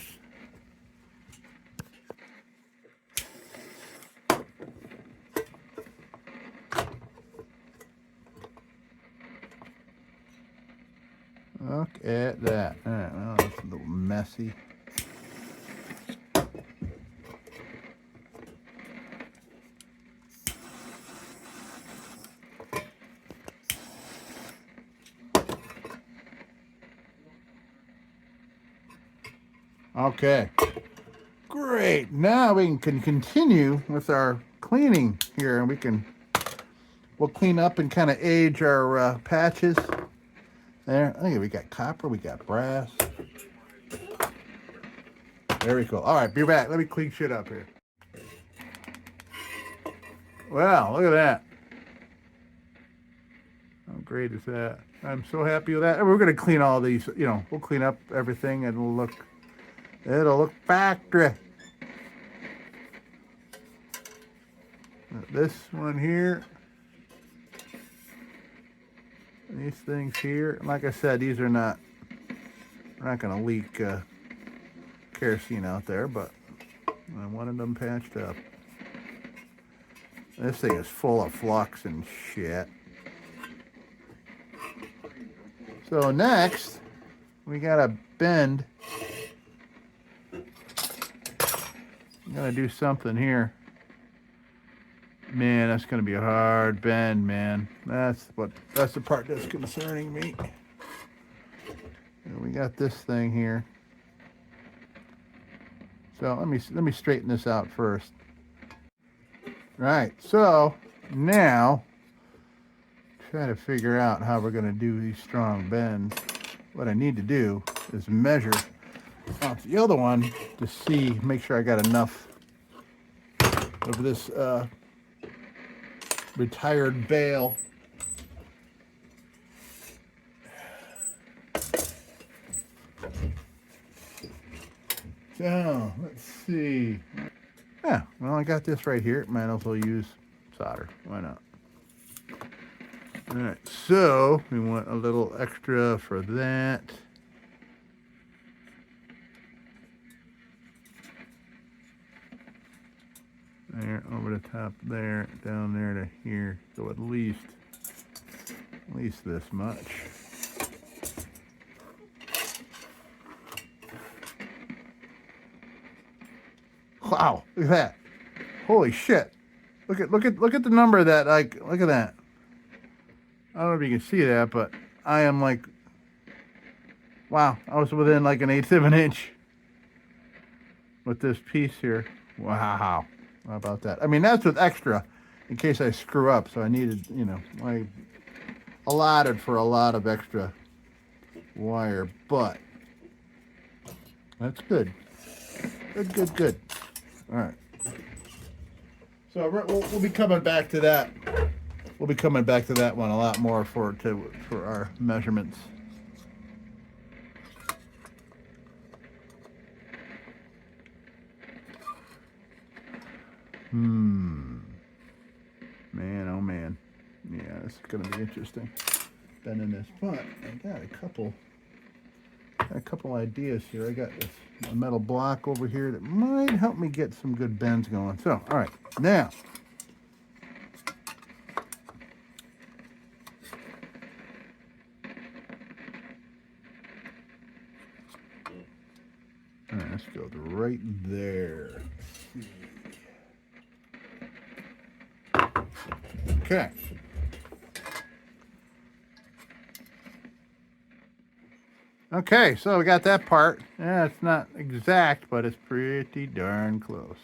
Look at that. All right, well, that's a little messy. Okay, great. Now we can continue with our cleaning here, and we'll clean up and kind of age our patches. There, I think we got copper, we got brass. Very cool. All right, be back. Let me clean shit up here. Wow, look at that. How great is that? I'm so happy with that. And we're going to clean all these, we'll clean up everything and it'll look factory. This one here. These things here. Like I said, these are not going to leak kerosene out there, but I wanted them patched up. This thing is full of flux and shit. So next, we got to bend. I'm going to do something here. Man, that's going to be a hard bend, man. That's the part that's concerning me. And we got this thing here. So let me straighten this out first. Right, so now try to figure out how we're going to do these strong bends. What I need to do is measure off the other one to make sure I got enough of this retired bale. So, let's see. Yeah, well, I got this right here. Might as well use solder. Why not? All right, so we want a little extra for that. There, over the top there, down there to here. So at least this much. Wow, look at that. Holy shit. Look at the number of that, like, look at that. I don't know if you can see that, but I am like, wow, I was within like an 1/8 of an inch with this piece here. Wow. How about that? I mean, that's with extra in case I screw up. So I needed, you know, I allotted for a lot of extra wire, but that's good. Good. All right. So we'll be coming back to that. We'll be coming back to that one a lot more for our measurements. Man, oh man. Yeah, this is gonna be interesting. Bending this, but I got a couple ideas here. I got this a metal block over here that might help me get some good bends going. So, all right, now. All right, let's go right there. Okay. Okay, so we got that part. Yeah, it's not exact, but it's pretty darn close.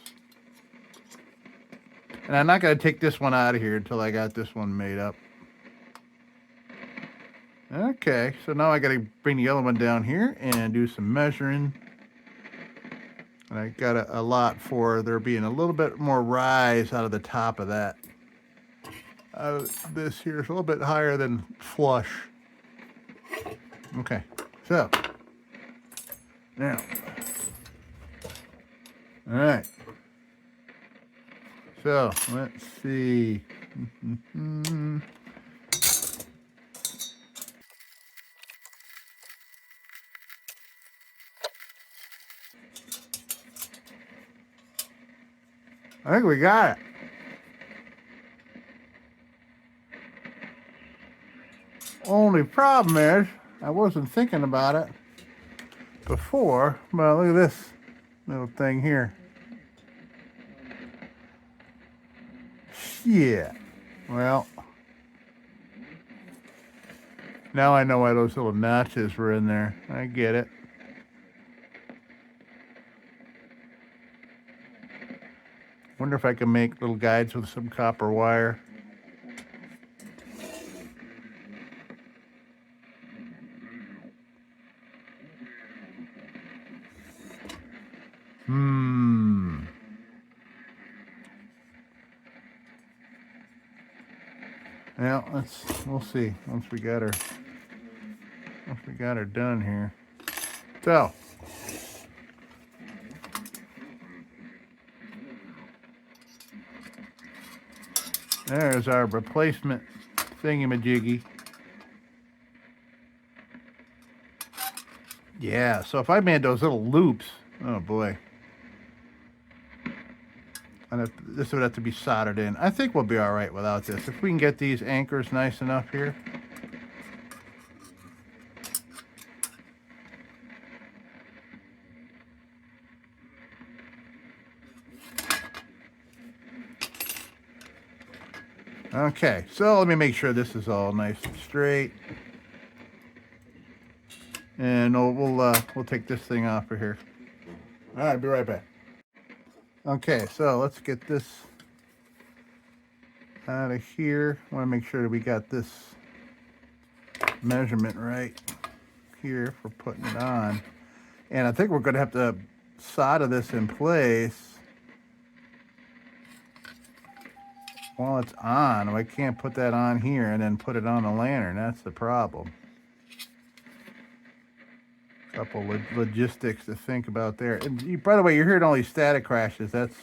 And I'm not going to take this one out of here until I got this one made up. Okay, so now I got to bring the other one down here and do some measuring. And I got a lot for there being a little bit more rise out of the top of that. This here is a little bit higher than flush. Okay, so now, all right. So let's see. I think we got it. Only problem is, I wasn't thinking about it before, but look at this little thing here. Yeah. Well, now I know why those little notches were in there. I get it. Wonder if I can make little guides with some copper wire. Well, we'll see once we got her done here. So there's our replacement thingamajiggy. Yeah, so if I made those little loops, oh boy. This would have to be soldered in. I think we'll be all right without this. If we can get these anchors nice enough here. Okay, so let me make sure this is all nice and straight. And we'll take this thing off of here. All right, be right back. Okay, so let's get this out of here. I want to make sure that we got this measurement right here for putting it on. And I think we're going to have to solder this in place while it's on. I can't put that on here and then put it on the lantern. That's the problem. Couple logistics to think about there. And by the way, you're hearing all these static crashes. That's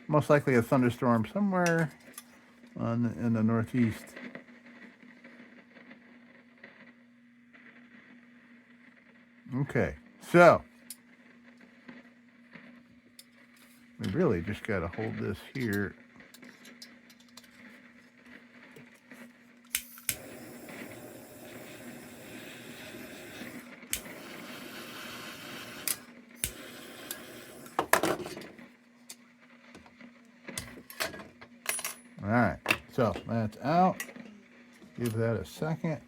most likely a thunderstorm somewhere in the northeast. Okay, so we really just got to hold this here. All right, so that's out. Give that a second.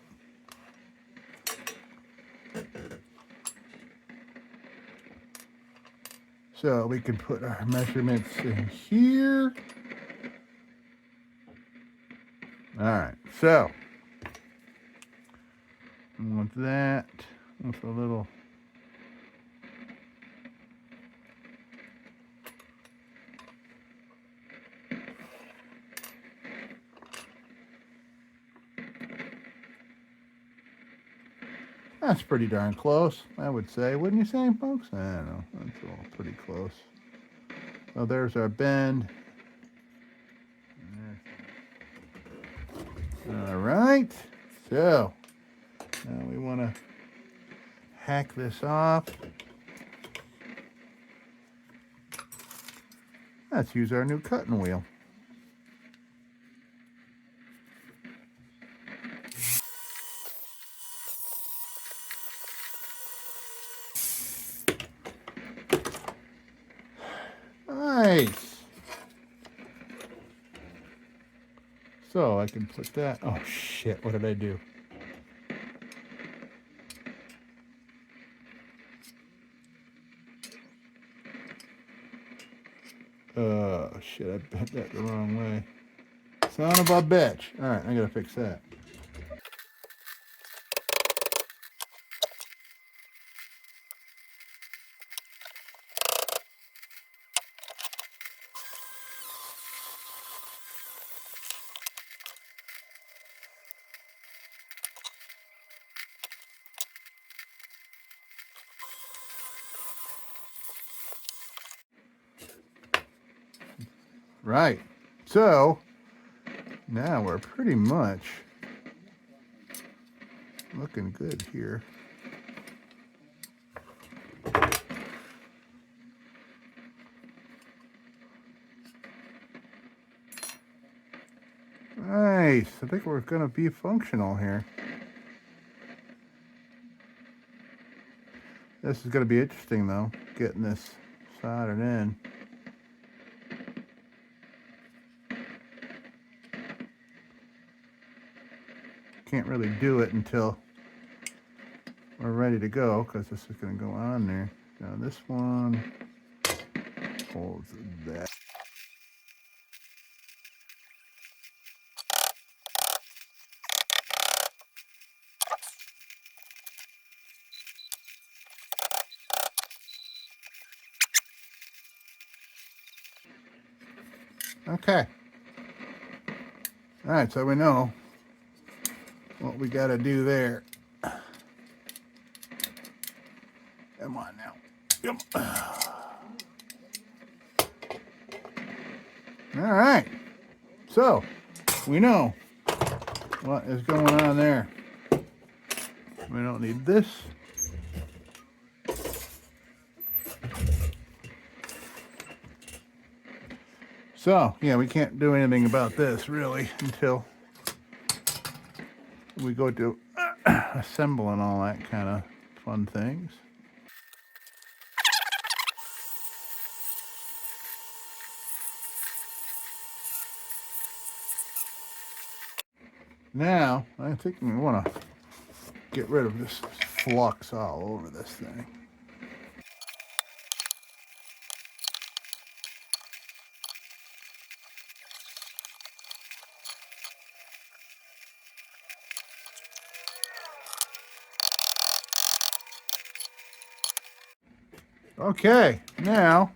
So we can put our measurements in here. All right, so I want that with a little. That's pretty darn close, I would say. Wouldn't you say, folks? I don't know. That's all pretty close. So there's our bend. All right. So now we want to hack this off. Let's use our new cutting wheel. Nice. So I can put that. Oh shit, what did I do? Oh shit, I bent that the wrong way. Son of a bitch. Alright, I gotta fix that. Right. So now we're pretty much looking good here. Nice. I think we're going to be functional here. This is going to be interesting, though, getting this soldered in. Can't really do it until we're ready to go, because this is going to go on there. Now this one holds that. Okay. All right, so we know what we got to do there. Come on now. Come on. All right. So we know what is going on there. We don't need this. So, yeah, we can't do anything about this, really, until we go to assemble and all that kind of fun things. Now, I think we want to get rid of this flux all over this thing. Okay, now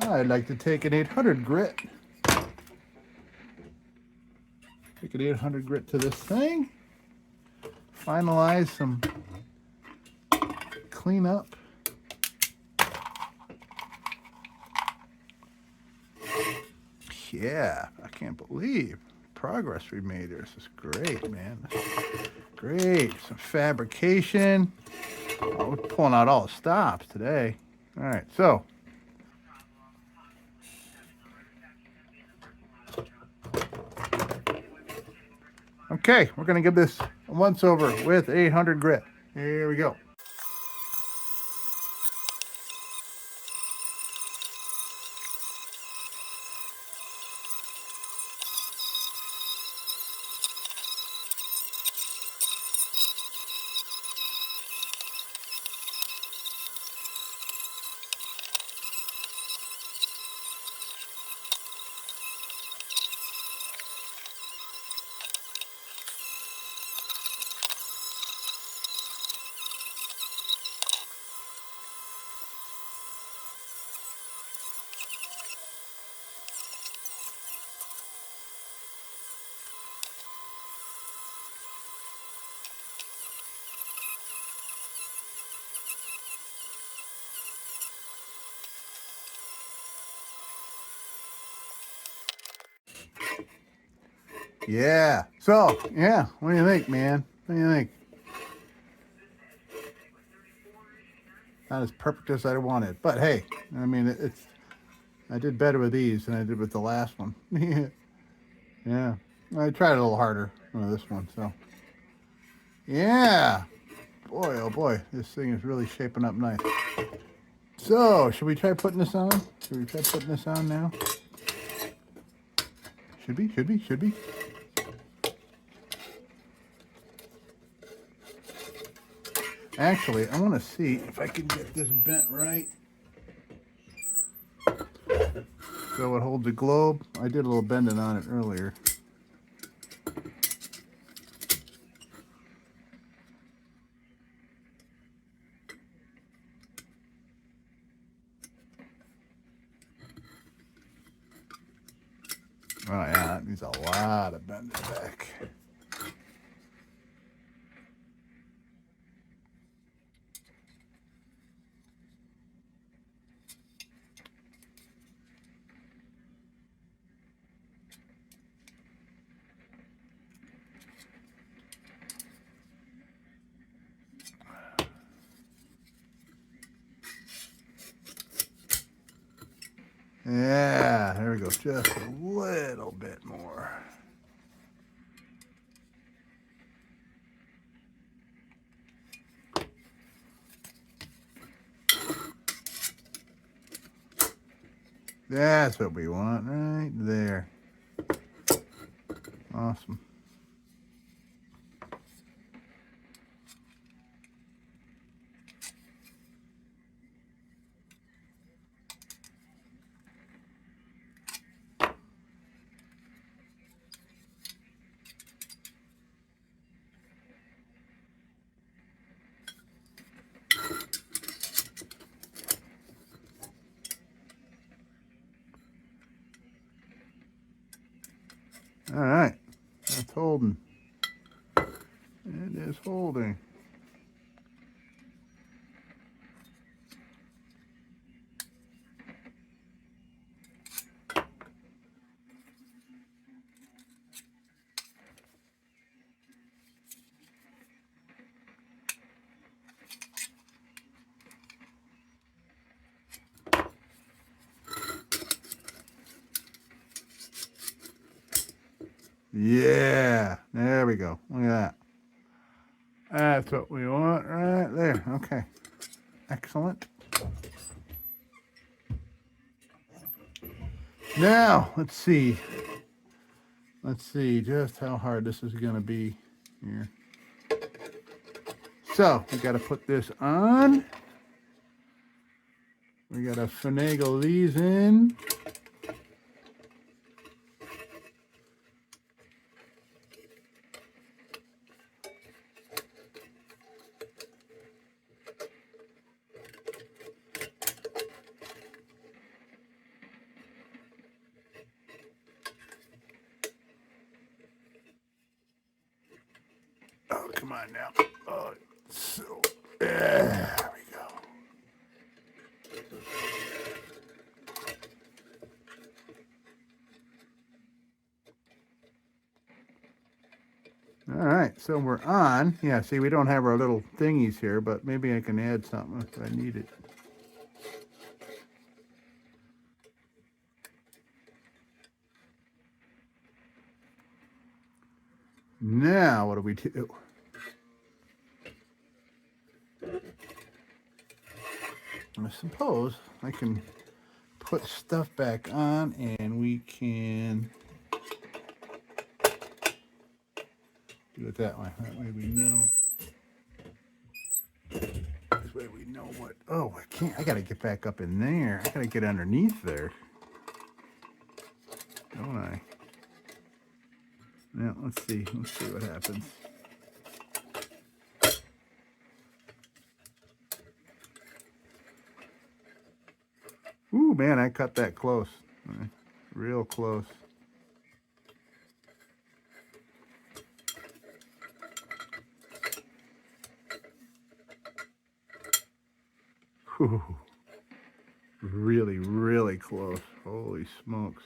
I'd like to take an 800 grit Stick an 800 grit to this thing. Finalize some cleanup. Yeah, I can't believe progress we made here. This is great, man. Great. Some fabrication. Oh, we're pulling out all the stops today. All right, so. Okay, we're going to give this a once over with 800 grit. Here we go. Yeah. So, yeah, what do you think, man? What do you think? Not as perfect as I wanted, but hey, I mean, I did better with these than I did with the last one. Yeah. I tried a little harder with this one, so. Yeah. Boy, oh boy, this thing is really shaping up nice. So, should we try putting this on? Should we try putting this on now? Should we? Actually, I want to see if I can get this bent right. So it holds a globe. I did a little bending on it earlier. Oh yeah, that needs a lot of bending back. Yeah, there we go. Just a little bit more. That's what we want right there. Awesome. All right, that's holding. It is holding. Yeah, there we go. Look at that. That's what we want right there. Okay, excellent. Now, let's see. Let's see just how hard this is going to be here. So, we got to put this on. We got to finagle these in. on now. Oh, so there we go. All right, so we're on. Yeah, see, we don't have our little thingies here, but maybe I can add something if I need it. Now, what do we do? I suppose I can put stuff back on and we can do it that way. That way we know. This way we know what. Oh, I can't. I got to get back up in there. I got to get underneath there. Don't I? Now, let's see. Let's see what happens. Ooh, man, I cut that close. Real close. Ooh, really, really close. Holy smokes.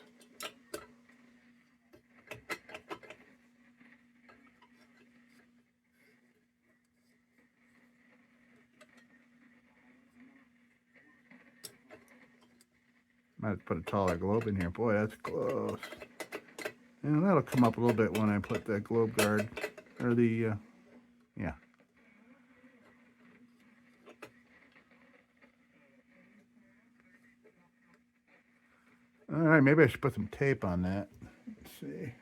Might put a taller globe in here. Boy, that's close. And that'll come up a little bit when I put that globe guard, or the, yeah. All right, maybe I should put some tape on that. Let's see.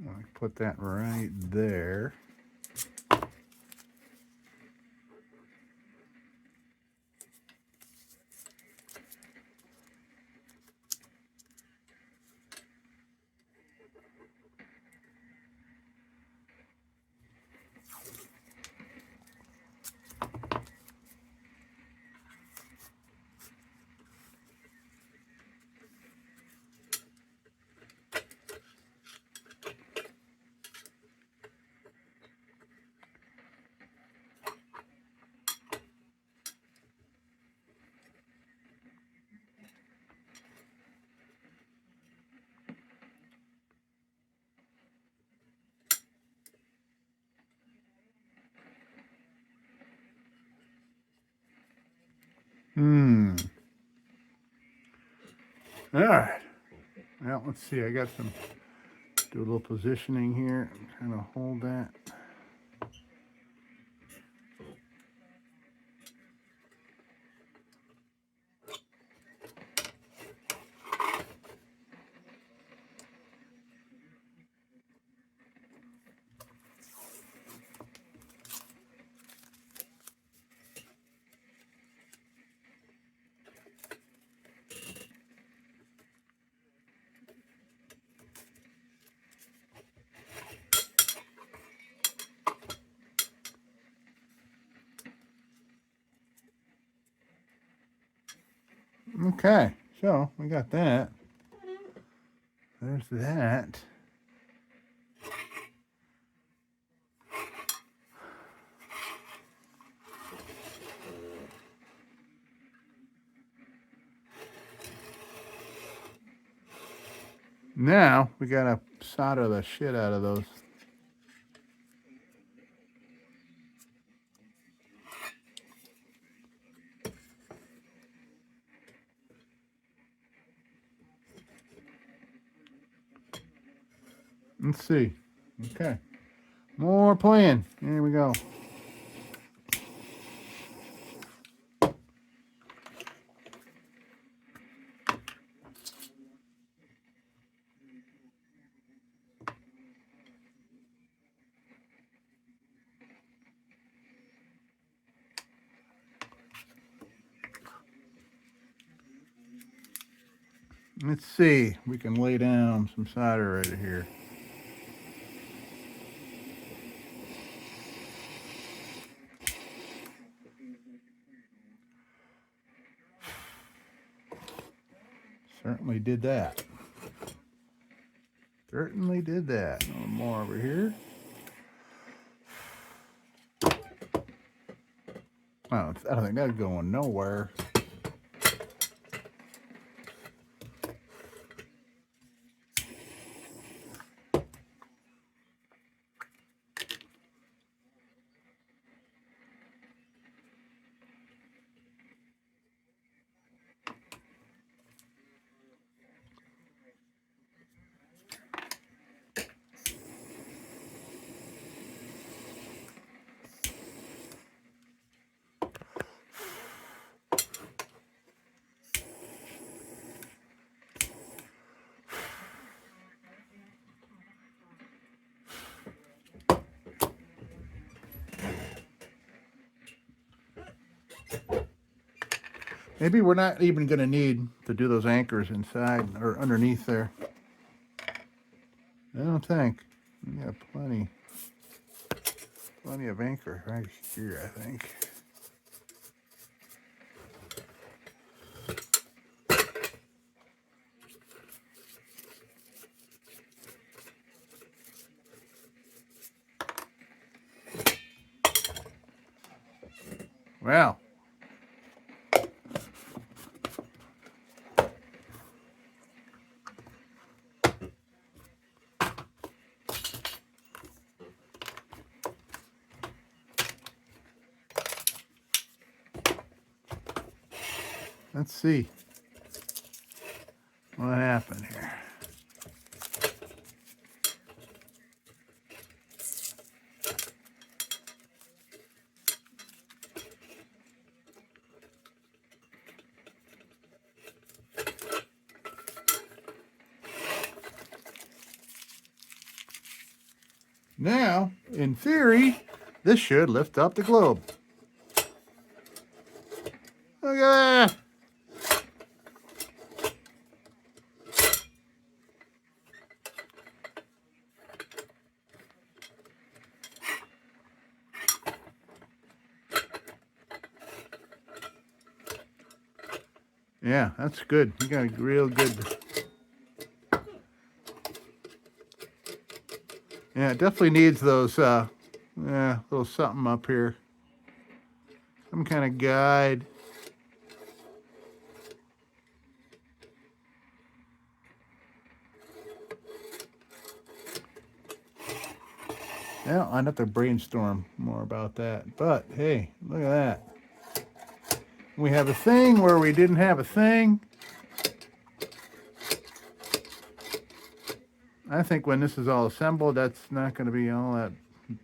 I'll put that right there. All right. Well, let's see. I got some, do a little positioning here. Kind of hold that. Okay, so we got that. There's that. Now we gotta solder the shit out of those. Let's see. Okay. More playing. Here we go. Let's see, we can lay down some solder right here. Certainly did that. Certainly did that. A little more over here. Oh, I don't think that's going nowhere. Maybe we're not even going to need to do those anchors inside or underneath there. I don't think. We got plenty of anchor right here, I think. Well, let's see what happened here. Now, in theory, this should lift up the globe. Look at that. Yeah, that's good. You got a real good. Yeah, it definitely needs those, little something up here. Some kind of guide. Yeah, I'd have to brainstorm more about that. But hey, look at that. We have a thing where we didn't have a thing. I think when this is all assembled, that's not going to be all that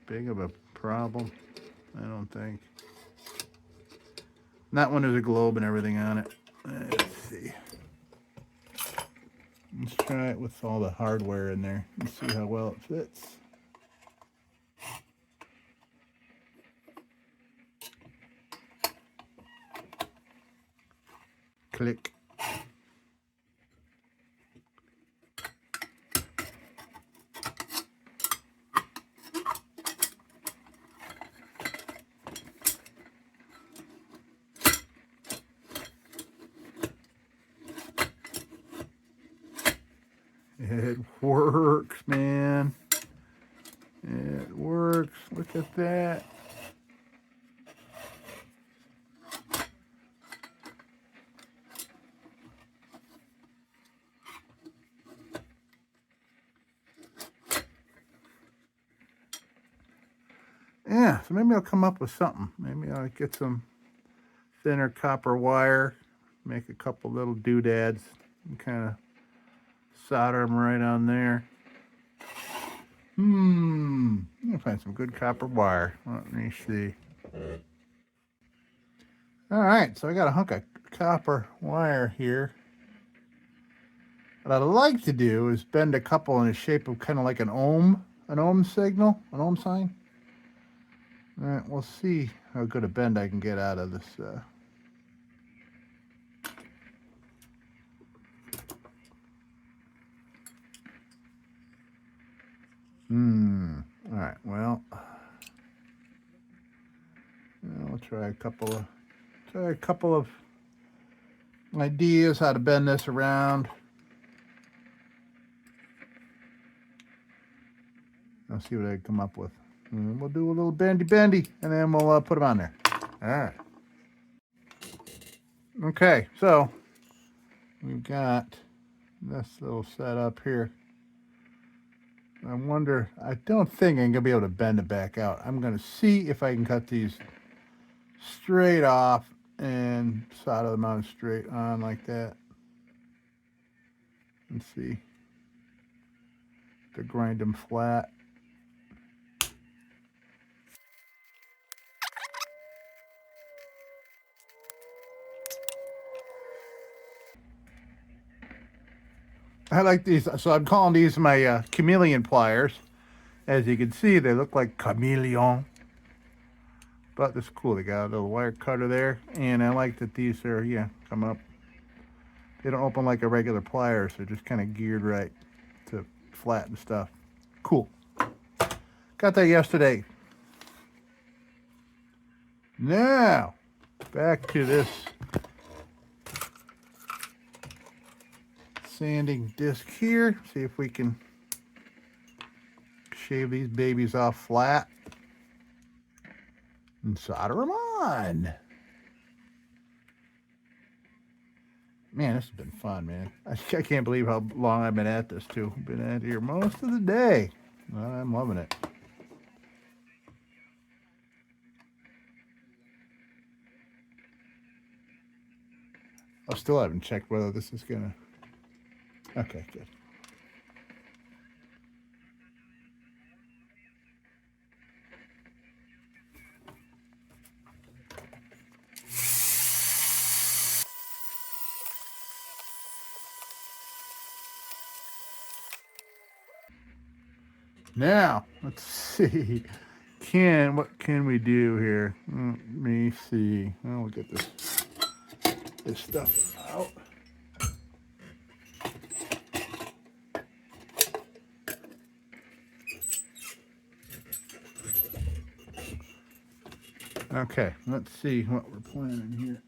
big of a problem. I don't think. Not when there's a globe and everything on it. Let's see. Let's try it with all the hardware in there and see how well it fits. Click. It works, man. It works. Look at that. Yeah, so maybe I'll come up with something. Maybe I'll get some thinner copper wire, make a couple little doodads, and kind of solder them right on there. I'm gonna find some good copper wire. Let me see. All right, so I got a hunk of copper wire here. What I'd like to do is bend a couple in the shape of kind of like an ohm signal, an ohm sign. All right, we'll see how good a bend I can get out of this. try a couple of ideas how to bend this around. I'll see what I can come up with. And we'll do a little bendy, and then we'll put them on there. All right. Okay, so we've got this little setup here. I wonder, I don't think I'm going to be able to bend it back out. I'm going to see if I can cut these straight off and solder them on straight on like that. Let's see. To grind them flat. I like these, so I'm calling these my chameleon pliers. As you can see, they look like chameleon. But this is cool. They got a little wire cutter there, and I like that these are, come up. They don't open like a regular pliers. They're just kind of geared right to flatten stuff. Cool. Got that yesterday. Now, back to this sanding disc here. See if we can shave these babies off flat and solder them on. Man, this has been fun, man. I can't believe how long I've been at this too. Been at here most of the day. I'm loving it. I still haven't checked whether this is gonna. Okay, good. Now, let's see. What can we do here? Let me see. Oh, we'll get this stuff out. Okay, let's see what we're planning here.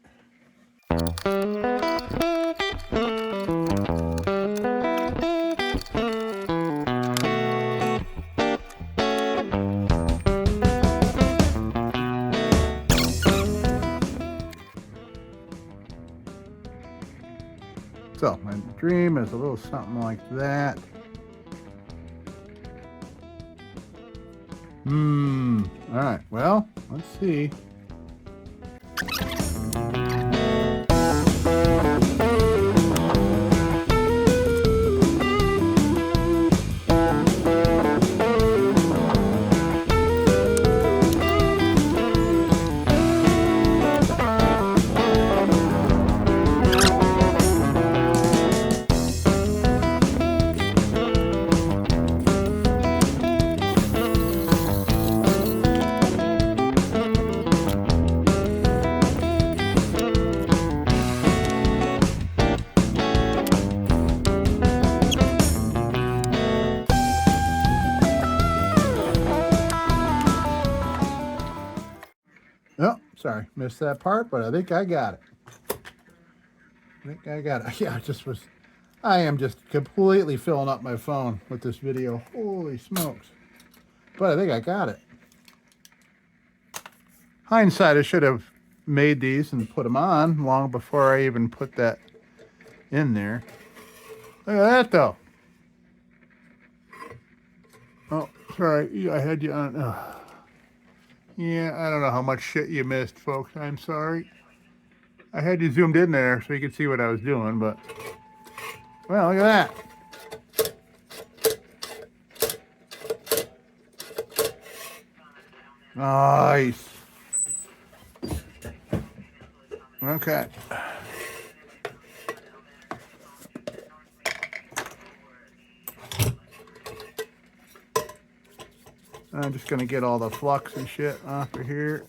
So my dream is a little something like that. All right, well, let's see. Oh, sorry, missed that part, but I think I got it. Yeah, I am just completely filling up my phone with this video. Holy smokes. But I think I got it. Hindsight, I should have made these and put them on long before I even put that in there. Look at that, though. Oh, sorry, I had you on. Yeah, I don't know how much shit you missed, folks. I'm sorry. I had you zoomed in there so you could see what I was doing, but... Well, look at that. Nice. Okay. I'm just going to get all the flux and shit off of here.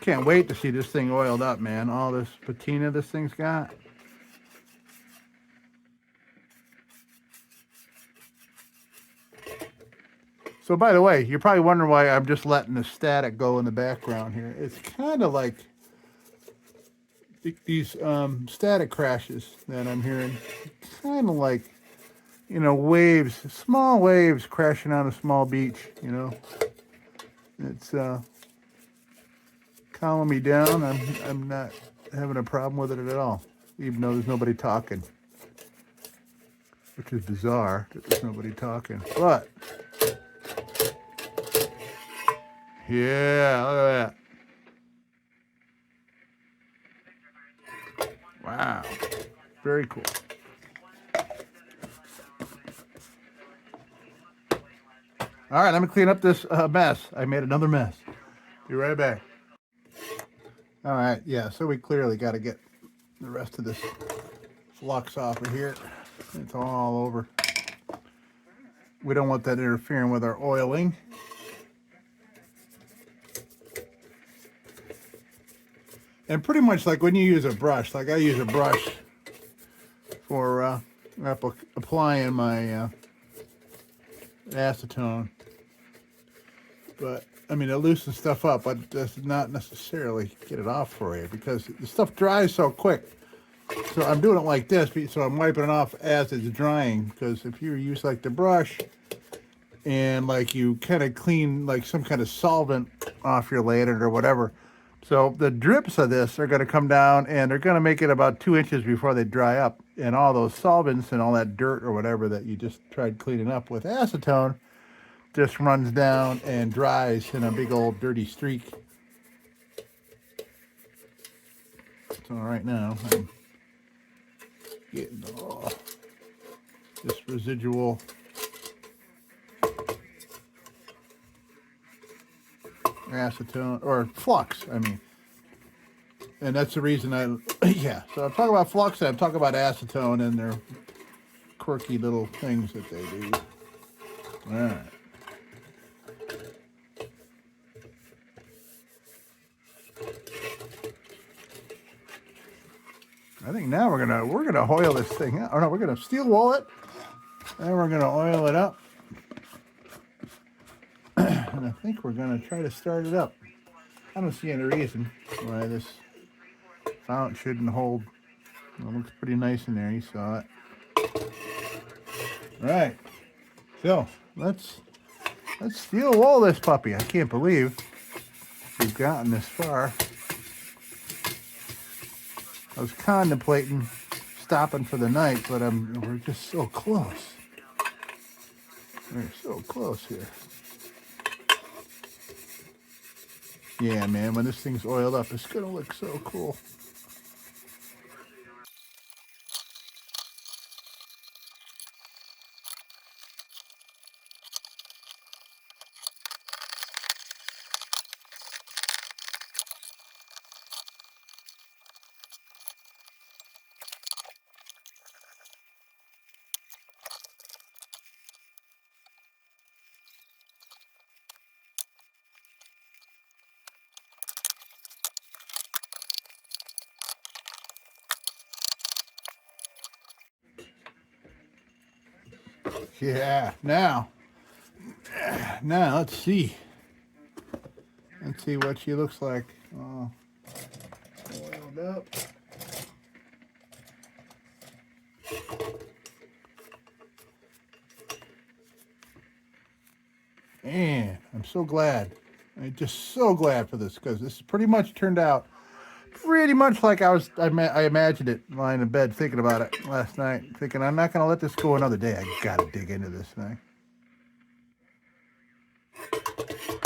Can't wait to see this thing oiled up, man. All this patina this thing's got. So by the way, you're probably wondering why I'm just letting the static go in the background here. It's kind of like these static crashes that I'm hearing. Kind of like, you know, waves, small waves crashing on a small beach, you know. It's calming me down. I'm not having a problem with it at all, even though there's nobody talking, which is bizarre that there's nobody talking. But yeah, look at that. Wow, very cool. All right, let me clean up this mess. I made another mess. Be right back. All right, yeah, so we clearly got to get the rest of this flux off of here. It's all over. We don't want that interfering with our oiling. And pretty much like when you use a brush, like I use a brush for applying my acetone. But, I mean, it loosens stuff up, but it does not necessarily get it off for you because the stuff dries so quick. So I'm doing it like this, so I'm wiping it off as it's drying, because if you use like the brush and like you kind of clean like some kind of solvent off your lanyard or whatever, so the drips of this are going to come down and they're going to make it about 2 inches before they dry up, and all those solvents and all that dirt or whatever that you just tried cleaning up with acetone just runs down and dries in a big old dirty streak. So right now I'm getting all this residual acetone, or flux, I mean. And that's the reason yeah, so I'm talking about flux and I'm talking about acetone and their quirky little things that they do. All right. I think now we're gonna oil this thing out. Oh no, we're gonna steel wool it, and we're gonna oil it up. And I think we're gonna try to start it up. I don't see any reason why this fount shouldn't hold. It looks pretty nice in there. You saw it. All right. So let's steel wool this puppy. I can't believe we've gotten this far. I was contemplating stopping for the night, but we're just so close. We're so close here. Yeah, man, when this thing's oiled up, it's gonna look so cool. Yeah, now let's see. Let's see what she looks like. Oh, oiled up. Man, I'm so glad. I'm just so glad for this, because this pretty much turned out pretty much like I imagined it, lying in bed thinking about it last night, thinking I'm not going to let this go another day. I got to dig into this thing.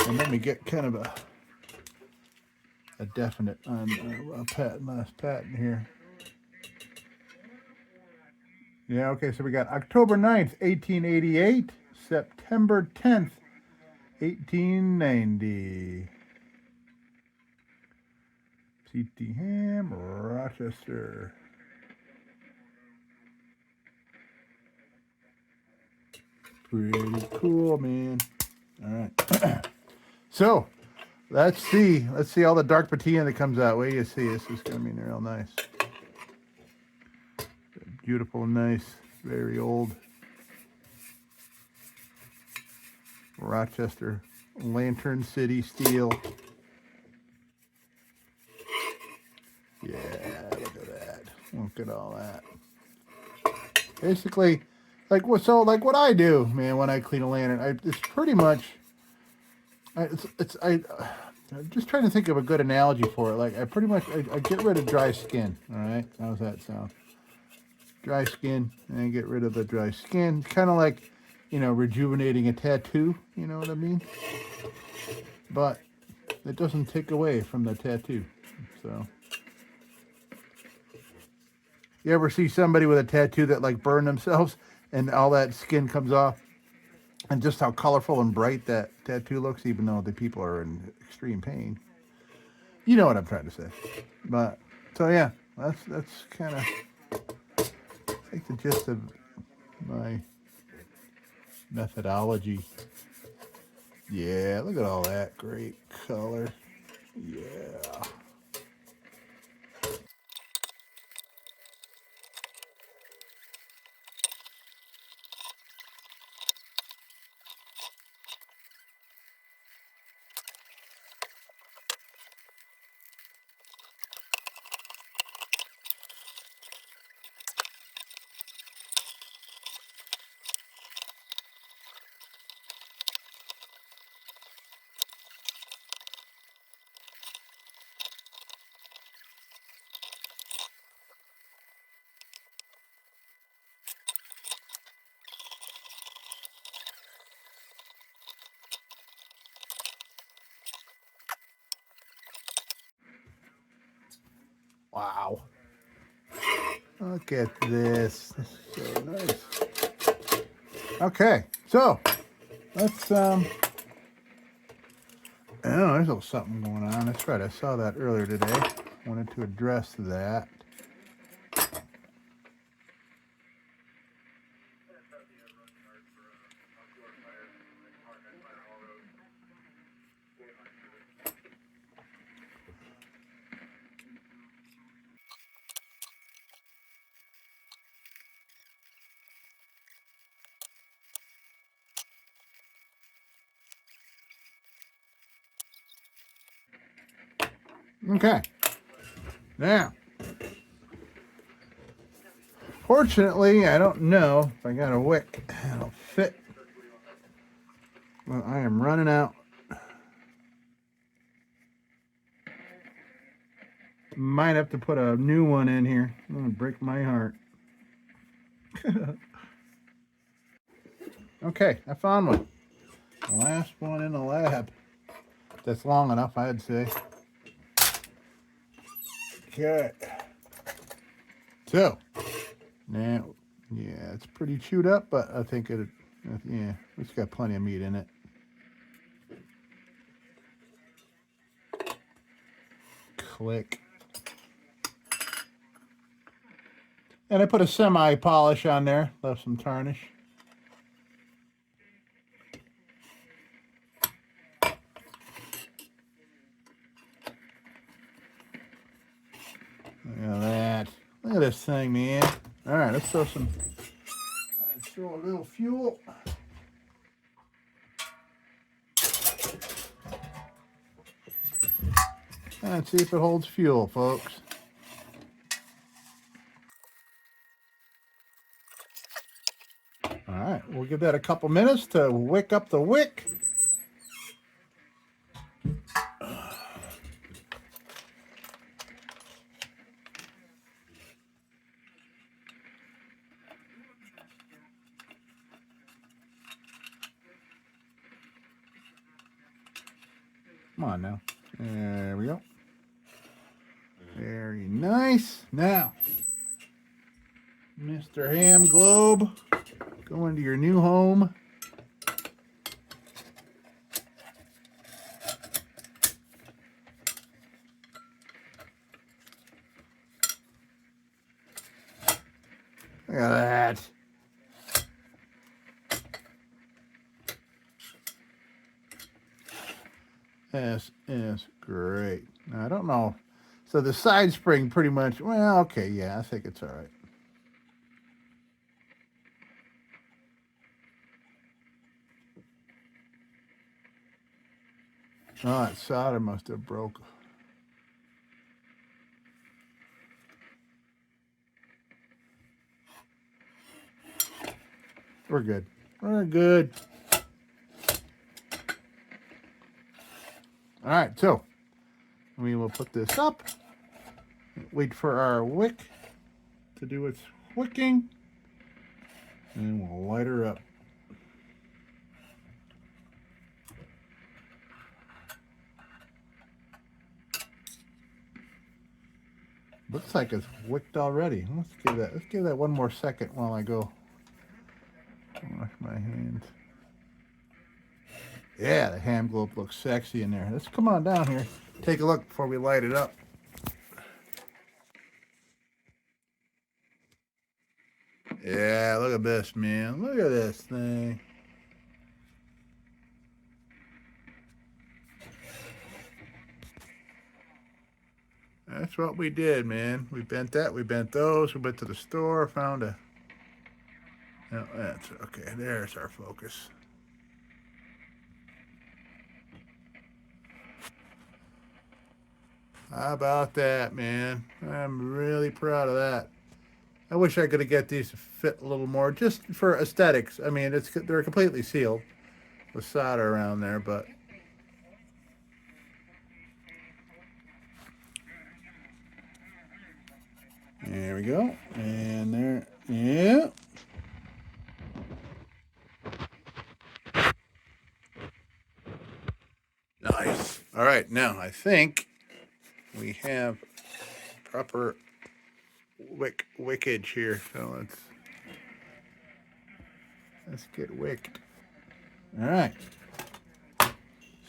And let me get kind of a definite on last patent here. Yeah, okay, so we got October 9th, 1888, September 10th, 1890. C.T. Ham, Rochester. Pretty cool, man. All right. So, let's see all the dark patina that comes out. Wait, you see, this is going to be real nice. Beautiful, nice, very old Rochester Lantern City steel. Yeah, look at that. Look at all that. Basically, like what I do, man, when I clean a lantern, it's pretty much, I'm just trying to think of a good analogy for it. Like I pretty much, I get rid of dry skin. All right, how's that sound? Dry skin, and get rid of the dry skin. Kind of like, rejuvenating a tattoo. You know what I mean? But it doesn't take away from the tattoo. So, you ever see somebody with a tattoo that like burned themselves and all that skin comes off? And just how colorful and bright that tattoo looks, even though the people are in extreme pain. You know what I'm trying to say. But, so yeah, that's kind of, I think, the gist of my methodology. Yeah, look at all that great color. Yeah. Wow. Look at this. This is so nice. Okay, so let's oh, there's a little something going on. That's right. I saw that earlier today. Wanted to address that. Okay. Now, fortunately, I don't know if I got a wick that'll fit. Well, I am running out. Might have to put a new one in here. I'm gonna break my heart. Okay, I found one. The last one in the lab. That's long enough, I'd say. Okay. So, now, yeah, it's pretty chewed up, but I think it's got plenty of meat in it. Click. And I put a semi-polish on there, left some tarnish. Look at that. Look at this thing, man. All right, let's throw a little fuel. Let's see if it holds fuel, folks. All right, we'll give that a couple minutes to wick up the wick. Come on now. There we go. Very nice. Now, Mr. Ham Globe, go into your new home. Look at that. This is great. Now, I don't know. So the side spring pretty much, well, okay, yeah, I think it's all right. Oh, that solder must have broke. We're good. We're good. All right, so we will put this up. Wait for our wick to do its wicking. And we'll light her up. Looks like it's wicked already. Let's give that one more second while I go wash my hands. Yeah, the hand globe looks sexy in there. Let's come on down here. Take a look before we light it up. Yeah, look at this, man. Look at this thing. That's what we did, man. We bent that. We bent those. We went to the store, found a... No, that's okay. There's our focus. How about that, man? I'm really proud of that. I wish I could get these to fit a little more, just for aesthetics. I mean, they're completely sealed with solder around there, but there we go. And there, yeah. Nice. All right, now I think we have proper wickage here. So let's get wicked. All right.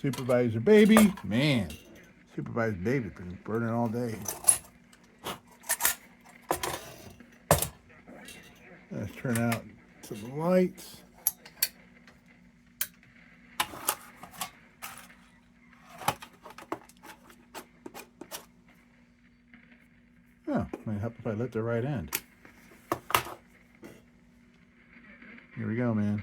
Supervisor baby, man. Supervisor baby been burning all day. Let's turn out some lights. Oh, might help if I lit the right end. Here we go, man.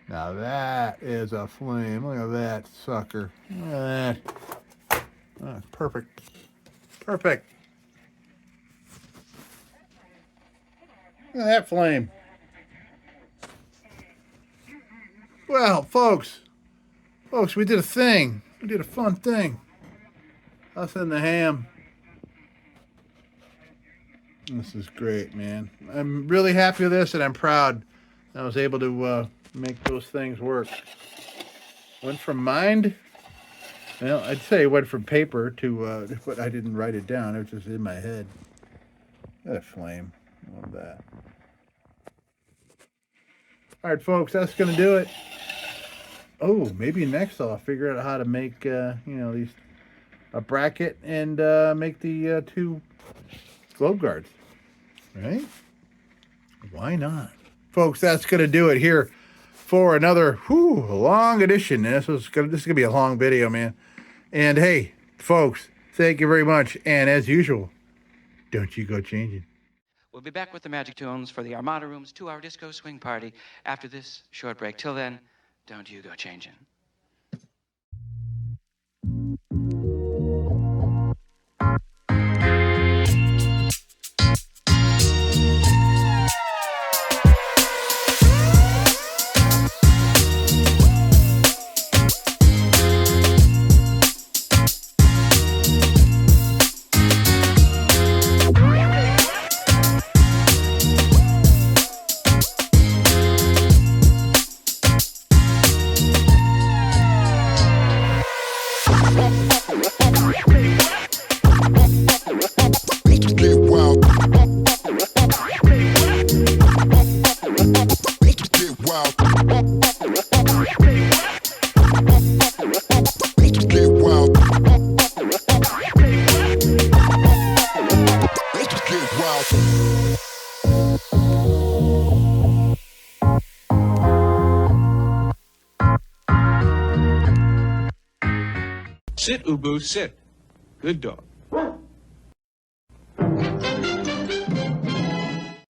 Now that is a flame. Look at that sucker. Look at that. Oh, perfect. Perfect. Look at that flame. Well, folks, we did a thing. We did a fun thing. Us and the ham. This is great, man. I'm really happy with this, and I'm proud I was able to make those things work. Went from mind, well, I'd say it went from paper to, but I didn't write it down. It was just in my head. That flame. Love that. All right, folks, that's going to do it. Oh, maybe next I'll figure out how to make, these a bracket and make the two globe guards. Right? Why not? Folks, that's going to do it here for another long edition. This is going to be a long video, man. And hey, folks, thank you very much. And as usual, don't you go changing. We'll be back with the Magic Tunes for the Armada Room's 2-hour disco swing party after this short break. Till then, don't you go changing. Sit, Ubu, sit. Good dog.